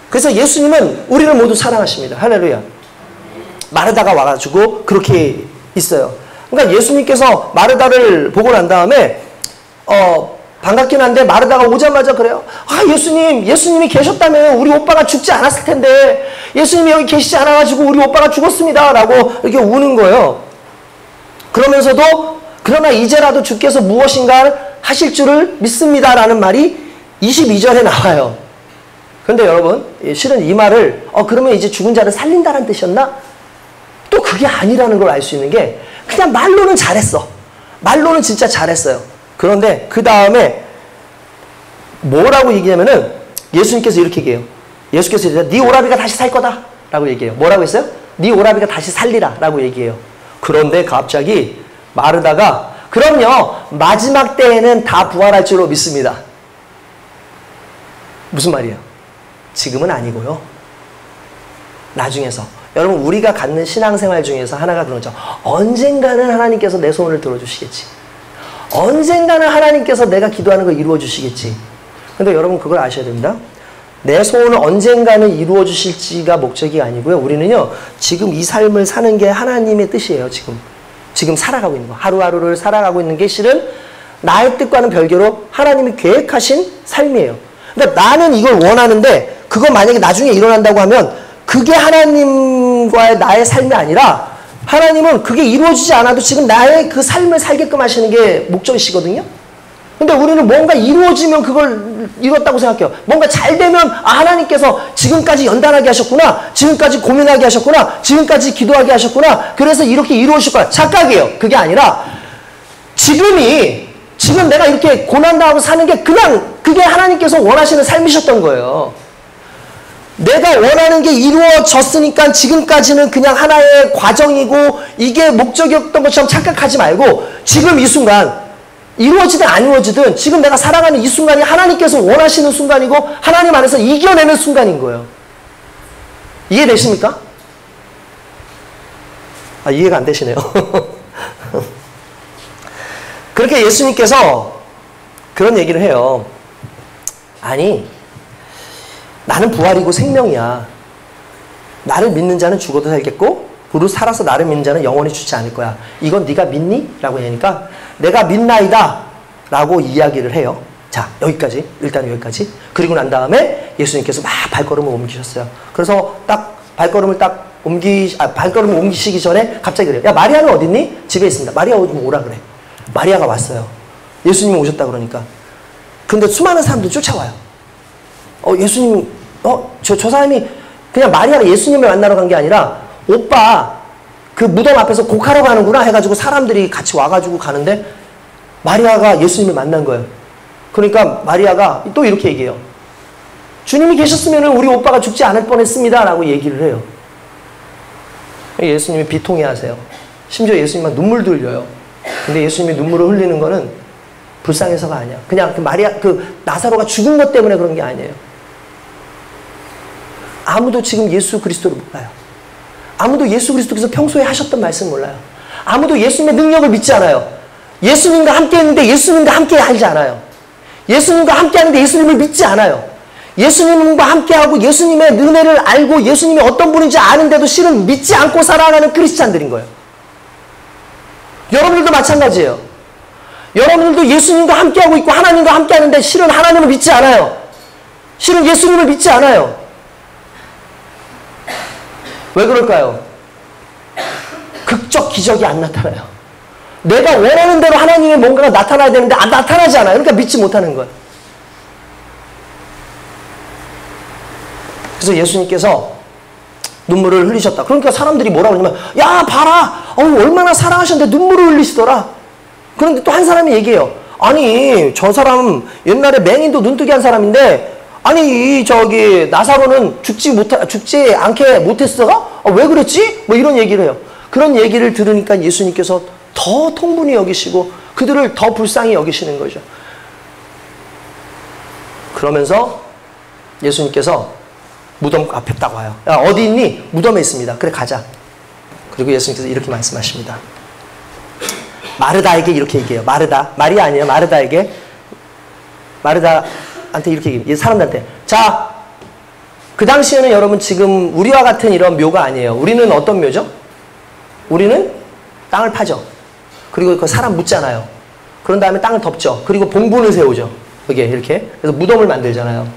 그래서 예수님은 우리를 모두 사랑하십니다. 할렐루야. 마르다가 와가지고 그렇게 있어요. 그러니까 예수님께서 마르다를 보고 난 다음에 반갑긴 한데 마르다가 오자마자 그래요. 아, 예수님이 계셨다면 우리 오빠가 죽지 않았을 텐데 예수님이 여기 계시지 않아가지고 우리 오빠가 죽었습니다 라고 이렇게 우는 거예요. 그러면서도 그러나 이제라도 주께서 무엇인가 하실 줄을 믿습니다 라는 말이 22절에 나와요. 그런데 여러분, 실은 이 말을 그러면 이제 죽은 자를 살린다는 뜻이었나? 또 그게 아니라는 걸 알 수 있는 게, 그냥 말로는 잘했어. 말로는 진짜 잘했어요. 그런데 그 다음에 뭐라고 얘기하면은 예수님께서 이렇게 얘기해요. 예수께서 이제 네 오라비가 다시 살 거다 라고 얘기해요. 뭐라고 했어요? 네 오라비가 다시 살리라 라고 얘기해요. 그런데 갑자기 마르다가, 그럼요, 마지막 때에는 다 부활할 줄로 믿습니다. 무슨 말이에요? 지금은 아니고요, 나중에서. 여러분, 우리가 갖는 신앙생활 중에서 하나가 그런 거죠. 언젠가는 하나님께서 내 소원을 들어주시겠지. 언젠가는 하나님께서 내가 기도하는 걸 이루어 주시겠지. 근데 여러분, 그걸 아셔야 됩니다. 내 소원을 언젠가는 이루어 주실지가 목적이 아니고요, 우리는요 지금 이 삶을 사는 게 하나님의 뜻이에요. 지금 살아가고 있는 거, 하루하루를 살아가고 있는 게 실은 나의 뜻과는 별개로 하나님이 계획하신 삶이에요. 그러니까 나는 이걸 원하는데 그거 만약에 나중에 일어난다고 하면 그게 하나님과의 나의 삶이 아니라, 하나님은 그게 이루어지지 않아도 지금 나의 그 삶을 살게끔 하시는 게 목적이시거든요. 근데 우리는 뭔가 이루어지면 그걸 이뤘다고 생각해요. 뭔가 잘 되면 하나님께서 지금까지 연단하게 하셨구나, 지금까지 고민하게 하셨구나, 지금까지 기도하게 하셨구나, 그래서 이렇게 이루어질 거야. 착각이에요. 그게 아니라 지금 내가 이렇게 고난당하고 사는 게 그냥 그게 하나님께서 원하시는 삶이셨던 거예요. 내가 원하는 게 이루어졌으니까 지금까지는 그냥 하나의 과정이고 이게 목적이었던 것처럼 착각하지 말고, 지금 이 순간 이루어지든 안 이루어지든 지금 내가 살아가는 이 순간이 하나님께서 원하시는 순간이고 하나님 안에서 이겨내는 순간인 거예요. 이해되십니까? 이해가 안 되시네요. 그렇게 예수님께서 그런 얘기를 해요. 아니, 나는 부활이고 생명이야. 나를 믿는 자는 죽어도 살겠고 무릇 살아서 나를 믿는 자는 영원히 죽지 않을 거야. 이건 네가 믿니? 라고 하니까 내가 믿나이다 라고 이야기를 해요. 자, 여기까지. 일단 여기까지. 그리고 난 다음에 예수님께서 막 발걸음을 옮기셨어요. 그래서 딱 발걸음을 옮기시기 전에 갑자기 그래요. 야, 마리아는 어디 있니? 집에 있습니다. 마리아 좀 오라 그래. 마리아가 왔어요. 예수님이 오셨다 그러니까. 근데 수많은 사람들이 쫓아와요. 예수님, 저 사람이 그냥 마리아가 예수님을 만나러 간 게 아니라 오빠 그 무덤 앞에서 곡하러 가는구나 해가지고 사람들이 같이 와가지고 가는데 마리아가 예수님을 만난 거예요. 그러니까 마리아가 또 이렇게 얘기해요. 주님이 계셨으면 우리 오빠가 죽지 않을 뻔했습니다 라고 얘기를 해요. 예수님이 비통해 하세요. 심지어 예수님만 눈물도 흘려요. 근데 예수님이 눈물을 흘리는 거는 불쌍해서가 아니야. 그냥 나사로가 죽은 것 때문에 그런 게 아니에요. 아무도 지금 예수 그리스도를 몰라요. 아무도 예수 그리스도께서 평소에 하셨던 말씀 몰라요. 아무도 예수님의 능력을 믿지 않아요. 예수님과 함께 했는데 예수님과 함께 하지 않아요. 예수님과 함께 하는데 예수님을 믿지 않아요. 예수님과 함께하고 예수님의 은혜를 알고 예수님이 어떤 분인지 아는데도 실은 믿지 않고 살아가는 크리스찬들인 거예요. 여러분들도 마찬가지예요. 여러분들도 예수님과 함께하고 있고 하나님과 함께하는데 실은 하나님을 믿지 않아요. 실은 예수님을 믿지 않아요. 왜 그럴까요? 극적 기적이 안 나타나요. 내가 원하는 대로 하나님의 뭔가가 나타나야 되는데 안 나타나지 않아요. 그러니까 믿지 못하는 거예요. 그래서 예수님께서 눈물을 흘리셨다. 그러니까 사람들이 뭐라고 그러냐면 야 봐라 얼마나 사랑하셨는데 눈물을 흘리시더라. 그런데 또 한 사람이 얘기해요. 아니 저 사람 옛날에 맹인도 눈뜨게 한 사람인데 아니 저기 나사로는 죽지 않게 못했어? 왜 그랬지? 뭐 이런 얘기를 해요. 그런 얘기를 들으니까 예수님께서 더 통분히 여기시고 그들을 더 불쌍히 여기시는 거죠. 그러면서 예수님께서 무덤 앞에 딱 와요. 야 어디 있니? 무덤에 있습니다. 그래 가자. 그리고 예수님께서 이렇게 말씀하십니다. 마르다에게 이렇게 얘기해요. 말이 아니에요. 마르다한테 이렇게 얘기해요. 사람들한테 자, 그 당시에는 여러분 지금 우리와 같은 이런 묘가 아니에요. 우리는 어떤 묘죠? 우리는 땅을 파죠. 그리고 그 사람 묻잖아요. 그런 다음에 땅을 덮죠. 그리고 봉분을 세우죠. 이렇게. 그래서 무덤을 만들잖아요.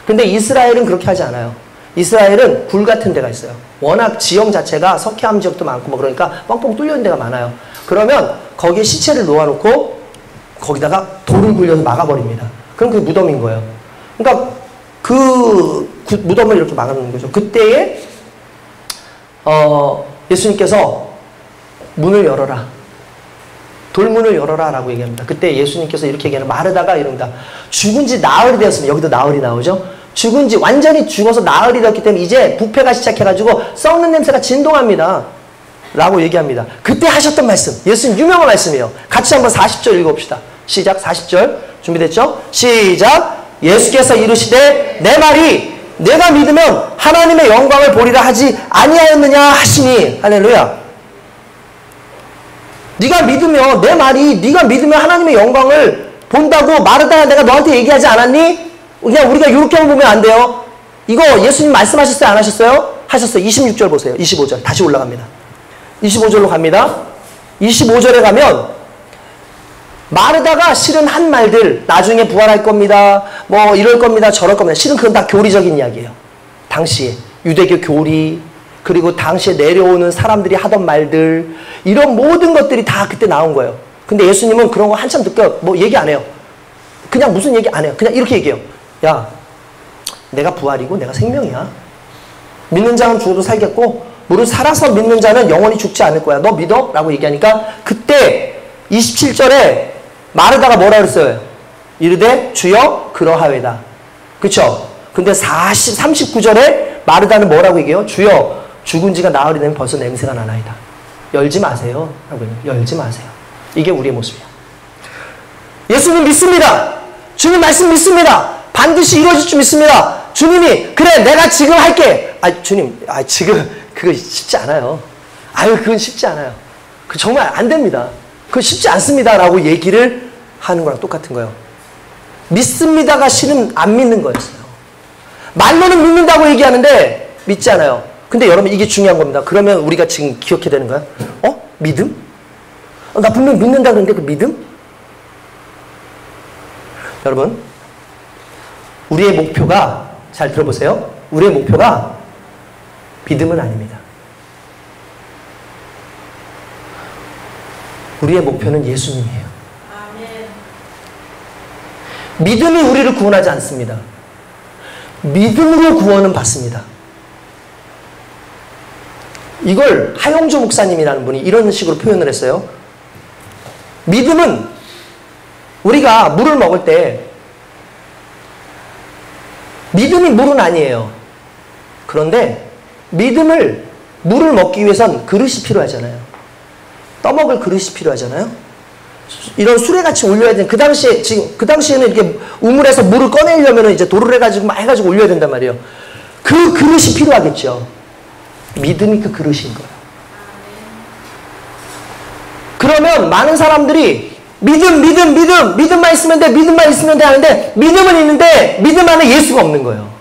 근데 이스라엘은 그렇게 하지 않아요. 이스라엘은 굴 같은 데가 있어요. 워낙 지형 자체가 석회암 지역도 많고 뭐 그러니까 뻥뻥 뚫려 있는 데가 많아요. 그러면 거기에 시체를 놓아놓고 거기다가 돌을 굴려서 막아버립니다. 그럼 그게 무덤인 거예요. 그러니까 그 무덤을 이렇게 막아놓는 거죠. 그때에 예수님께서 문을 열어라. 돌문을 열어라 라고 얘기합니다. 그때 예수님께서 이렇게 얘기하는 마르다가 이럽니다. 죽은 지 나흘이 되었으면 여기도 나흘이 나오죠. 죽은 지 완전히 죽어서 나흘이 되었기 때문에 이제 부패가 시작해가지고 썩는 냄새가 진동합니다. 라고 얘기합니다. 그때 하셨던 말씀. 예수님 유명한 말씀이에요. 같이 한번 40절 읽어봅시다. 시작 40절 준비됐죠? 시작. 예수께서 이르시되 내 말이 내가 믿으면 하나님의 영광을 보리라 하지 아니하였느냐 하시니. 할렐루야. 네가 믿으면 내 말이 네가 믿으면 하나님의 영광을 본다고 마르다야 내가 너한테 얘기하지 않았니? 그냥 우리가 이렇게만 보면 안 돼요. 이거 예수님 말씀하셨어요? 안 하셨어요? 하셨어요. 26절 보세요. 25절 다시 올라갑니다. 25절로 갑니다. 25절에 가면 마르다가 실은 한 말들 나중에 부활할 겁니다. 뭐 이럴 겁니다. 저럴 겁니다. 실은 그건 다 교리적인 이야기예요. 당시에 유대교 교리 그리고 당시에 내려오는 사람들이 하던 말들 이런 모든 것들이 다 그때 나온 거예요. 근데 예수님은 그런 거 한참 듣고 뭐 얘기 안 해요. 그냥 무슨 얘기 안 해요. 그냥 이렇게 얘기해요. 야 내가 부활이고 내가 생명이야. 믿는 자는 죽어도 살겠고 무릇 살아서 믿는 자는 영원히 죽지 않을 거야. 너 믿어? 라고 얘기하니까 그때 27절에 마르다가 뭐라 그랬어요? 이르되 주여 그러하외다. 그쵸? 근데 39절에 마르다는 뭐라고 얘기해요? 주여 죽은 지가 나흘이 되면 벌써 냄새가 나나이다. 열지 마세요. 라고 열지 마세요. 이게 우리의 모습이야. 예수님 믿습니다. 주님 말씀 믿습니다. 반드시 이루어질 줄 믿습니다. 주님이 그래 내가 지금 할게. 주님 지금 그거 쉽지 않아요. 그건 쉽지 않아요. 그 정말 안 됩니다. 그거 쉽지 않습니다. 라고 얘기를 하는 거랑 똑같은 거예요. 믿습니다가 실은 안 믿는 거였어요. 말로는 믿는다고 얘기하는데 믿지 않아요. 근데 여러분 이게 중요한 겁니다. 그러면 우리가 지금 기억해야 되는 거야. 믿음? 나 분명히 믿는다 그랬는데 그 믿음? 여러분 우리의 목표가 잘 들어보세요. 우리의 목표가 믿음은 아닙니다. 우리의 목표는 예수님이에요. 믿음이 우리를 구원하지 않습니다. 믿음으로 구원은 받습니다. 이걸 하영조 목사님이라는 분이 이런 식으로 표현을 했어요. 믿음은 우리가 물을 먹을 때 믿음이 물은 아니에요. 그런데 물을 먹기 위해선 그릇이 필요하잖아요. 떠먹을 그릇이 필요하잖아요. 이런 수레같이 올려야 되는 그 당시에는 이렇게 우물에서 물을 꺼내려면 이제 돌을 해가지고 막 해가지고 올려야 된단 말이에요. 그 그릇이 필요하겠죠. 믿음이 그 그릇인 거예요. 그러면 많은 사람들이 믿음만 있으면 돼 하는데 믿음은 있는데 믿음 안에 예수가 없는 거예요.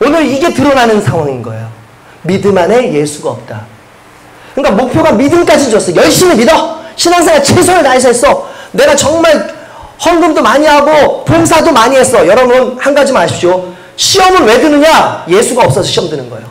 오늘 이게 드러나는 상황인 거예요. 믿음 안에 예수가 없다. 그러니까 목표가 믿음까지 줬어. 열심히 믿어. 신앙생활 최선을 다해서 했어. 내가 정말 헌금도 많이 하고 봉사도 많이 했어. 여러분 한 가지만 아십시오. 시험은 왜 드느냐? 예수가 없어서 시험 드는 거예요.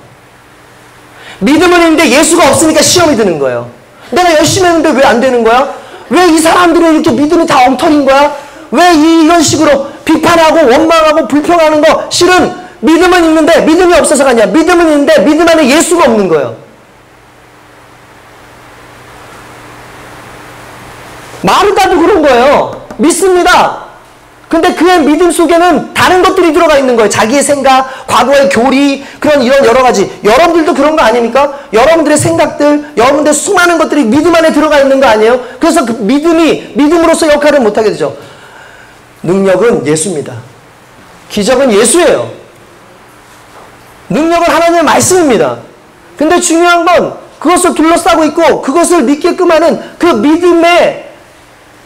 믿음은 있는데 예수가 없으니까 시험이 드는 거예요. 내가 열심히 했는데 왜 안 되는 거야? 왜 이 사람들은 이렇게 믿음이 다 엉터리인 거야? 왜 이런 식으로 비판하고 원망하고 불평하는 거? 실은 믿음은 있는데 믿음이 없어서가 아니야. 믿음은 있는데 믿음 안에 예수가 없는 거예요. 마르다도 그런 거예요. 믿습니다. 근데 그의 믿음 속에는 다른 것들이 들어가 있는 거예요. 자기의 생각, 과거의 교리, 그런 이런 여러 가지. 여러분들도 그런 거 아닙니까? 여러분들의 생각들, 여러분들의 수많은 것들이 믿음 안에 들어가 있는 거 아니에요? 그래서 그 믿음이 믿음으로서 역할을 못하게 되죠. 능력은 예수입니다. 기적은 예수예요. 능력은 하나님의 말씀입니다. 근데 중요한 건 그것을 둘러싸고 있고 그것을 믿게끔 하는 그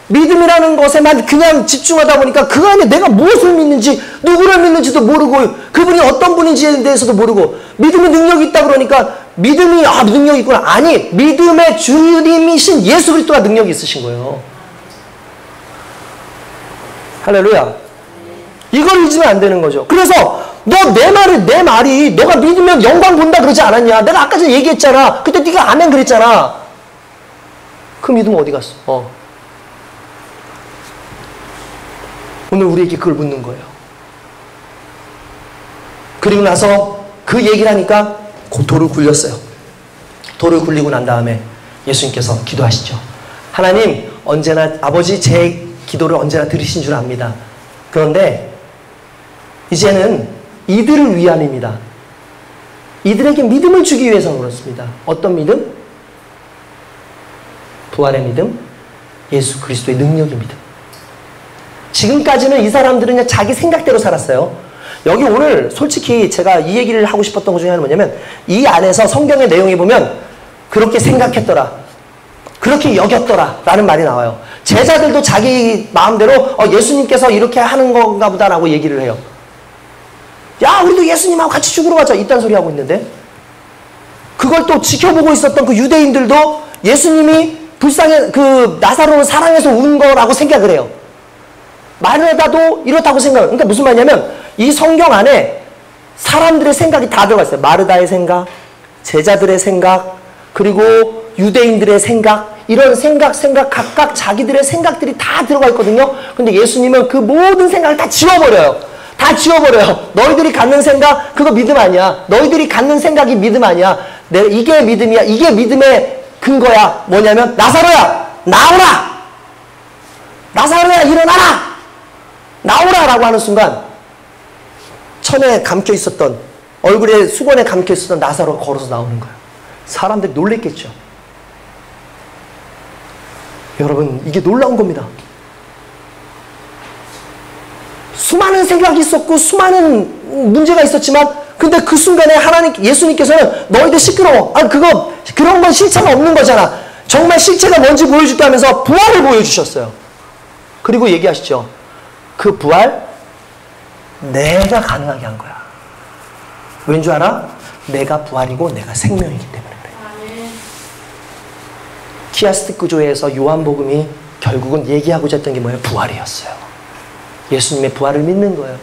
믿음이라는 것에만 그냥 집중하다 보니까 그 안에 내가 무엇을 믿는지 누구를 믿는지도 모르고 그분이 어떤 분인지에 대해서도 모르고 믿음이 능력이 있다 그러니까 믿음이 능력이 있구나. 아니, 믿음의 주님이신 예수 그리스도가 능력이 있으신 거예요. 할렐루야. 이걸 잊으면 안 되는 거죠. 그래서 너 내 말이 너가 믿으면 영광 본다 그러지 않았냐? 내가 아까 전에 얘기했잖아. 그때 네가 아멘 그랬잖아. 그 믿음 어디 갔어? 오늘 우리에게 그걸 묻는 거예요. 그리고 나서 그 얘기를 하니까 곧 돌을 굴렸어요. 돌을 굴리고 난 다음에 예수님께서 기도하시죠. 하나님, 언제나 아버지 제 기도를 언제나 들으신 줄 압니다. 그런데 이제는 이들을 위함입니다. 이들에게 믿음을 주기 위해서 그렇습니다. 어떤 믿음? 부활의 믿음, 예수 그리스도의 능력의 믿음. 지금까지는 이 사람들은 그냥 자기 생각대로 살았어요. 여기 오늘 솔직히 제가 이 얘기를 하고 싶었던 것 중에 하나는 뭐냐면 이 안에서 성경의 내용에 보면 그렇게 생각했더라, 그렇게 여겼더라 라는 말이 나와요. 제자들도 자기 마음대로 예수님께서 이렇게 하는 건가 보다라고 얘기를 해요. 야, 우리도 예수님하고 같이 죽으러 가자 이딴 소리 하고 있는데 그걸 또 지켜보고 있었던 그 유대인들도 예수님이 불쌍해 그 나사로를 사랑해서 운 거라고 생각을 해요. 마르다도 이렇다고 생각해요. 그러니까 무슨 말이냐면 이 성경 안에 사람들의 생각이 다 들어가 있어요. 마르다의 생각, 제자들의 생각, 그리고 유대인들의 생각, 이런 생각 각각 자기들의 생각들이 다 들어가 있거든요. 근데 예수님은 그 모든 생각을 다 지워버려요. 다 지워버려요. 너희들이 갖는 생각 그거 믿음 아니야. 너희들이 갖는 생각이 믿음 아니야. 이게 믿음이야. 이게 믿음의 근거야. 뭐냐면 나사로야 나오라. 나사로야 일어나라. 나오라 라고 하는 순간 천에 감겨 있었던 얼굴에 수건에 감겨 있었던 나사로가 걸어서 나오는 거예요. 사람들이 놀랬겠죠. 여러분, 이게 놀라운 겁니다. 수많은 생각이 있었고 수많은 문제가 있었지만 근데 그 순간에 예수님께서는 너희들 시끄러워. 그런 건 실체가 없는 거잖아. 정말 실체가 뭔지 보여줄게 하면서 부활을 보여주셨어요. 그리고 얘기하시죠. 그 부활 내가 가능하게 한 거야. 왠 줄 알아? 내가 부활이고 내가 생명이기 때문에 그래. 키아스틱 구조에서 요한복음이 결국은 얘기하고자 했던 게 뭐예요? 부활이었어요. 예수님의 부활을 믿는 거예요.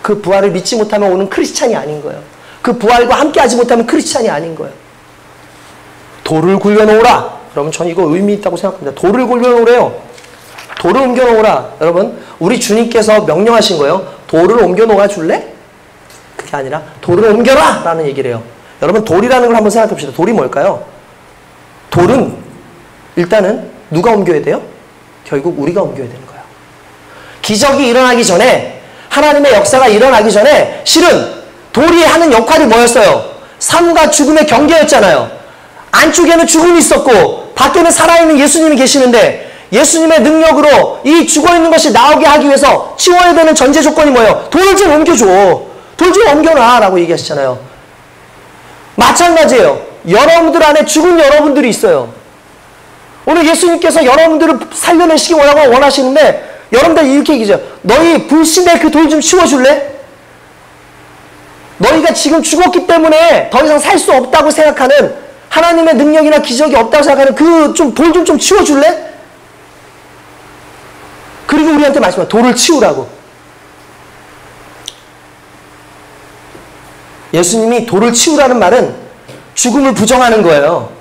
그 부활을 믿지 못하면 오는 크리스찬이 아닌 거예요. 그 부활과 함께하지 못하면 크리스찬이 아닌 거예요. 돌을 굴려놓으라. 여러분, 전 이거 의미 있다고 생각합니다. 돌을 굴려놓으래요. 돌을 옮겨놓으라. 여러분, 우리 주님께서 명령하신 거예요. 돌을 옮겨놓아 줄래? 그게 아니라 돌을 옮겨라 라는 얘기를 해요. 여러분, 돌이라는 걸 한번 생각해 봅시다. 돌이 뭘까요? 돌은 일단은 누가 옮겨야 돼요? 결국 우리가 옮겨야 되는 거예요. 기적이 일어나기 전에, 하나님의 역사가 일어나기 전에 실은 돌이 하는 역할이 뭐였어요? 삶과 죽음의 경계였잖아요. 안쪽에는 죽음이 있었고 밖에는 살아있는 예수님이 계시는데 예수님의 능력으로 이 죽어있는 것이 나오게 하기 위해서 치워야 되는 전제 조건이 뭐예요? 돌을 좀 옮겨줘. 돌 좀 옮겨놔 라고 얘기하시잖아요. 마찬가지예요. 여러분들 안에 죽은 여러분들이 있어요. 오늘 예수님께서 여러분들을 살려내시기 원하시는데 여러분들 이렇게 얘기죠. 너희 불신의 그 돌 좀 치워줄래? 너희가 지금 죽었기 때문에 더 이상 살 수 없다고 생각하는, 하나님의 능력이나 기적이 없다고 생각하는 그 돌 좀 치워줄래? 그리고 우리한테 말씀해요. 돌을 치우라고. 예수님이 돌을 치우라는 말은 죽음을 부정하는 거예요.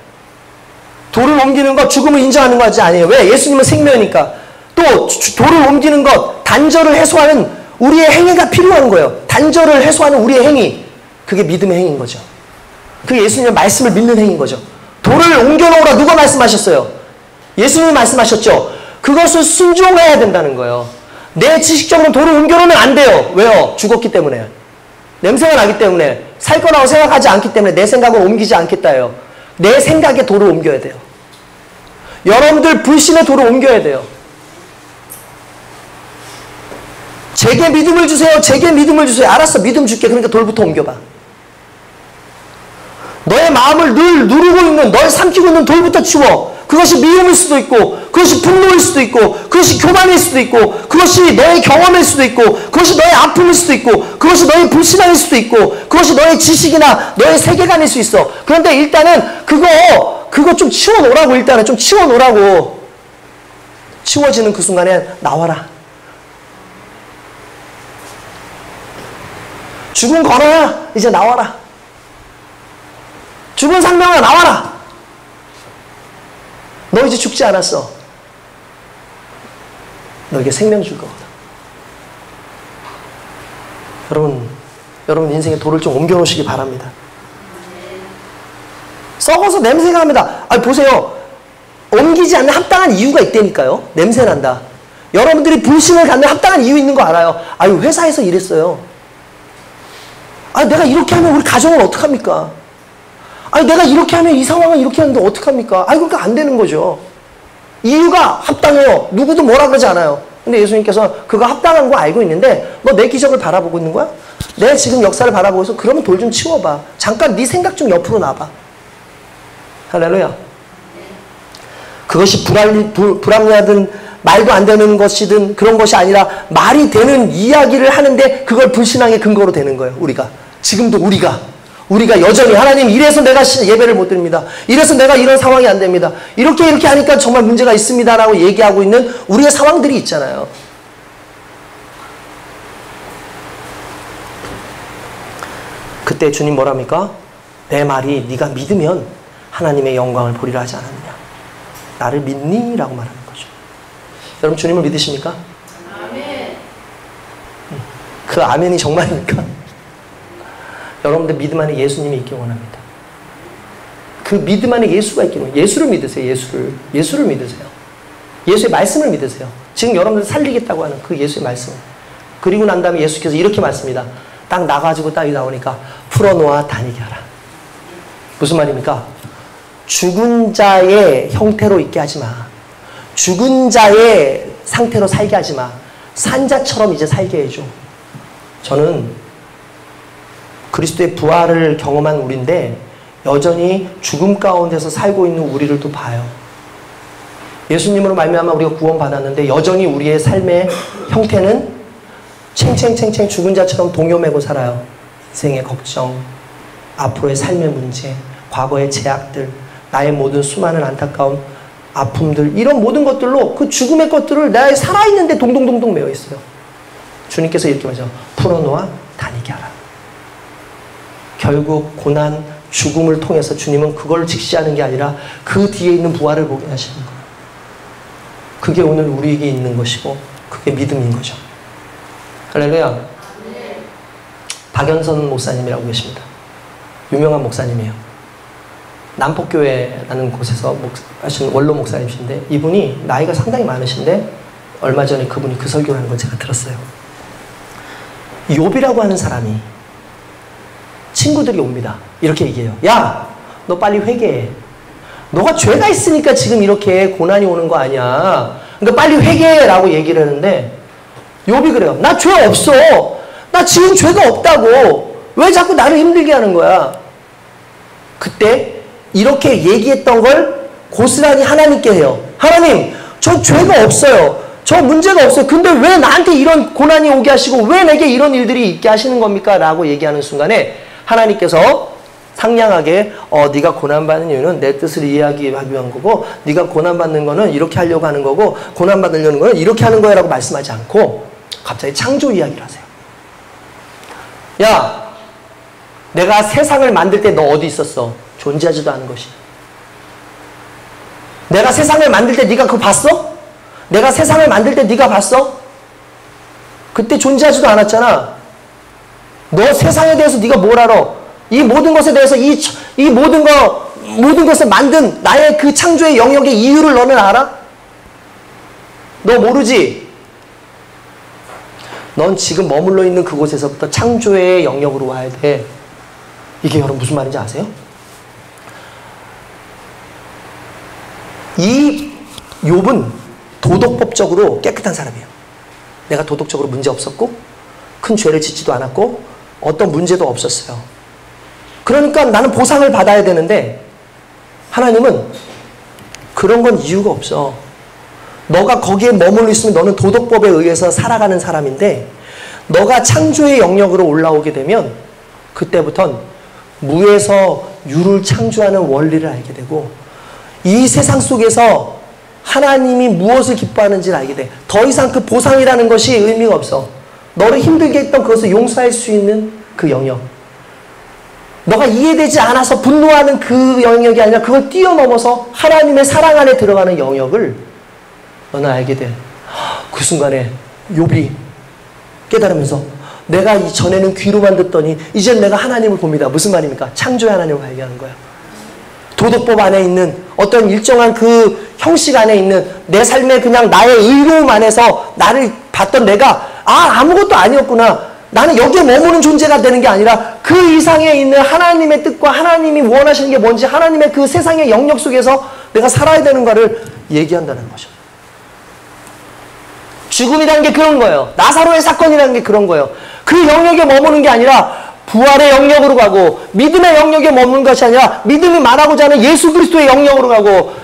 돌을 옮기는 것 죽음을 인정하는 거지 아니에요. 왜? 예수님은 생명이니까. 또 돌을 옮기는 것, 단절을 해소하는 우리의 행위가 필요한 거예요. 단절을 해소하는 우리의 행위. 그게 믿음의 행위인 거죠. 그게 예수님의 말씀을 믿는 행위인 거죠. 돌을 옮겨놓으라 누가 말씀하셨어요? 예수님이 말씀하셨죠. 그것을 순종해야 된다는 거예요. 내 지식적으로 돌을 옮겨놓으면 안 돼요. 왜요? 죽었기 때문에. 냄새가 나기 때문에. 살 거라고 생각하지 않기 때문에 내 생각을 옮기지 않겠다예요. 내 생각에 돌을 옮겨야 돼요. 여러분들 불신의 돌을 옮겨야 돼요. 제게 믿음을 주세요. 제게 믿음을 주세요. 알았어. 믿음 줄게. 그러니까 돌부터 옮겨봐. 너의 마음을 늘 누르고 있는, 널 삼키고 있는 돌부터 치워. 그것이 미움일 수도 있고, 그것이 분노일 수도 있고, 그것이 교만일 수도 있고, 그것이 너의 경험일 수도 있고, 그것이 너의 아픔일 수도 있고, 그것이 너의 불신앙일 수도 있고, 그것이 너의 지식이나 너의 세계관일 수 있어. 그런데 일단은 그거 좀 치워놓으라고. 일단은 좀 치워놓으라고. 치워지는 그 순간에 나와라. 죽은 건어야 이제 나와라. 죽은 상명아 나와라. 너 이제 죽지 않았어. 너에게 생명 줄 거거든. 여러분 인생의 돌을 좀 옮겨놓으시기 바랍니다. 썩어서 냄새가 납니다. 아니 보세요. 옮기지 않는 합당한 이유가 있다니까요. 냄새 난다. 여러분들이 불신을 갖는 합당한 이유 있는 거 알아요. 아유 회사에서 이랬어요. 아니 내가 이렇게 하면 우리 가정은 어떡합니까? 아니 내가 이렇게 하면 이 상황은 이렇게 하는데 어떡합니까? 아니 그러니까 안 되는 거죠. 이유가 합당해요. 누구도 뭐라 그러지 않아요. 근데 예수님께서 그거 합당한 거 알고 있는데 너 내 기적을 바라보고 있는 거야? 내 지금 역사를 바라보고 있어? 그러면 돌 좀 치워봐. 잠깐 네 생각 좀 옆으로 놔봐. 할렐루야. 그것이 불합리하든 말도 안 되는 것이든 그런 것이 아니라 말이 되는 이야기를 하는데 그걸 불신앙의 근거로 되는 거예요. 우리가. 지금도 우리가 여전히 하나님 이래서 내가 예배를 못 드립니다. 이래서 내가 이런 상황이 안 됩니다. 이렇게 하니까 정말 문제가 있습니다라고 얘기하고 있는 우리의 상황들이 있잖아요. 그때 주님 뭐랍니까? 내 말이 네가 믿으면 하나님의 영광을 보리라 하지 않았느냐. 나를 믿니? 라고 말하는 거죠. 여러분 주님을 믿으십니까? 아멘. 그 아멘이 정말입니까? 여러분들 믿음 안에 예수님이 있기 원합니다. 그 믿음 안에 예수가 있기 원합니다. 예수를 믿으세요. 예수를 믿으세요. 예수의 말씀을 믿으세요. 지금 여러분들 살리겠다고 하는 그 예수의 말씀. 그리고 난 다음에 예수께서 이렇게 말씀합니다. 딱 나가지고 딱이 나오니까 풀어놓아 다니게 하라. 무슨 말입니까? 죽은 자의 형태로 있게 하지 마. 죽은 자의 상태로 살게 하지 마. 산자처럼 이제 살게 해줘. 저는 그리스도의 부활을 경험한 우리인데 여전히 죽음 가운데서 살고 있는 우리를 또 봐요. 예수님으로 말미암아 우리가 구원받았는데 여전히 우리의 삶의 형태는 챙챙챙챙 죽은 자처럼 동요매고 살아요. 인생의 걱정, 앞으로의 삶의 문제, 과거의 제약들, 나의 모든 수많은 안타까운 아픔들, 이런 모든 것들로 그 죽음의 것들을 나의 살아있는데 동동동동 매어 있어요. 주님께서 이렇게 말하죠. 풀어놓아 다니게 하라. 결국 고난, 죽음을 통해서 주님은 그걸 직시하는 게 아니라 그 뒤에 있는 부활을 보게 하시는 거예요. 그게 오늘 우리에게 있는 것이고 그게 믿음인 거죠. 할렐루야. 박연선 목사님이라고 계십니다. 유명한 목사님이에요. 남포교회라는 곳에서 하시는 원로 목사님이신데 이분이 나이가 상당히 많으신데 얼마 전에 그분이 그 설교를 하는 걸 제가 들었어요. 욥이라고 하는 사람이 친구들이 옵니다. 이렇게 얘기해요. 야, 너 빨리 회개해. 너가 죄가 있으니까 지금 이렇게 고난이 오는 거 아니야. 그러니까 빨리 회개해라고 얘기를 하는데 욥이 그래요. 나 죄 없어. 나 지금 죄가 없다고. 왜 자꾸 나를 힘들게 하는 거야? 그때 이렇게 얘기했던 걸 고스란히 하나님께 해요. 하나님, 저 죄가 없어요. 저 문제가 없어요. 근데 왜 나한테 이런 고난이 오게 하시고 왜 내게 이런 일들이 있게 하시는 겁니까? 라고 얘기하는 순간에 하나님께서 상냥하게 네가 고난받는 이유는 내 뜻을 이해하기 위한 거고 네가 고난받는 거는 이렇게 하려고 하는 거고 고난받으려는 거는 이렇게 하는 거야 라고 말씀하지 않고 갑자기 창조 이야기를 하세요. 야, 내가 세상을 만들 때 너 어디 있었어? 존재하지도 않은 것이. 내가 세상을 만들 때 네가 그거 봤어? 내가 세상을 만들 때 네가 봤어? 그때 존재하지도 않았잖아. 너 세상에 대해서 네가 뭘 알아? 이 모든 것에 대해서 이 모든 것을 만든 나의 그 창조의 영역의 이유를 너는 알아? 너 모르지? 넌 지금 머물러 있는 그곳에서부터 창조의 영역으로 와야 돼. 이게 여러분 무슨 말인지 아세요? 이 욥은 도덕법적으로 깨끗한 사람이에요. 내가 도덕적으로 문제 없었고 큰 죄를 짓지도 않았고 어떤 문제도 없었어요. 그러니까 나는 보상을 받아야 되는데 하나님은 그런 건 이유가 없어. 너가 거기에 머물러 있으면 너는 도덕법에 의해서 살아가는 사람인데 너가 창조의 영역으로 올라오게 되면 그때부턴 무에서 유를 창조하는 원리를 알게 되고 이 세상 속에서 하나님이 무엇을 기뻐하는지를 알게 돼. 더 이상 그 보상이라는 것이 의미가 없어. 너를 힘들게 했던 그것을 용서할 수 있는 그 영역. 너가 이해되지 않아서 분노하는 그 영역이 아니라 그걸 뛰어넘어서 하나님의 사랑 안에 들어가는 영역을 너는 알게 돼. 그 순간에 욥이 깨달으면서 내가 이전에는 귀로만 듣더니 이젠 내가 하나님을 봅니다. 무슨 말입니까? 창조의 하나님을 발견하는 거야. 도덕법 안에 있는 어떤 일정한 그 형식 안에 있는 내 삶의 그냥 나의 의로움 안에서 나를 봤던 내가 아무것도 아니었구나. 나는 여기에 머무는 존재가 되는 게 아니라 그 이상에 있는 하나님의 뜻과 하나님이 원하시는 게 뭔지 하나님의 그 세상의 영역 속에서 내가 살아야 되는 거를 얘기한다는 거죠. 죽음이라는 게 그런 거예요. 나사로의 사건이라는 게 그런 거예요. 그 영역에 머무는 게 아니라 부활의 영역으로 가고 믿음의 영역에 머무는 것이 아니라 믿음이 말하고자 하는 예수 그리스도의 영역으로 가고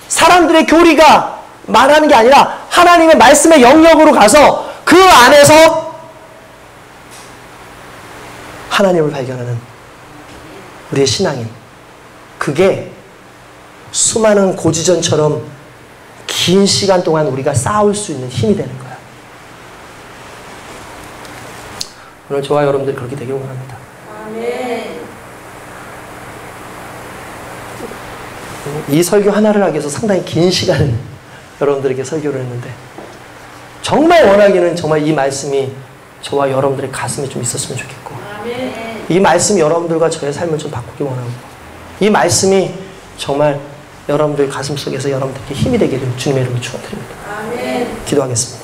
사람들의 교리가 말하는 게 아니라 하나님의 말씀의 영역으로 가서 그 안에서 하나님을 발견하는 우리의 신앙인. 그게 수많은 고지전처럼 긴 시간 동안 우리가 싸울 수 있는 힘이 되는 거야. 오늘 저와 여러분들이 그렇게 되길 원합니다. 아멘. 이 설교 하나를 하기 위해서 상당히 긴 시간을 여러분들에게 설교를 했는데 정말 원하기는 정말 이 말씀이 저와 여러분들의 가슴에 좀 있었으면 좋겠고 아멘. 이 말씀이 여러분들과 저의 삶을 좀 바꾸기 원하고 이 말씀이 정말 여러분들 가슴 속에서 여러분들께 힘이 되기를 주님의 이름으로 축원드립니다. 아멘. 기도하겠습니다.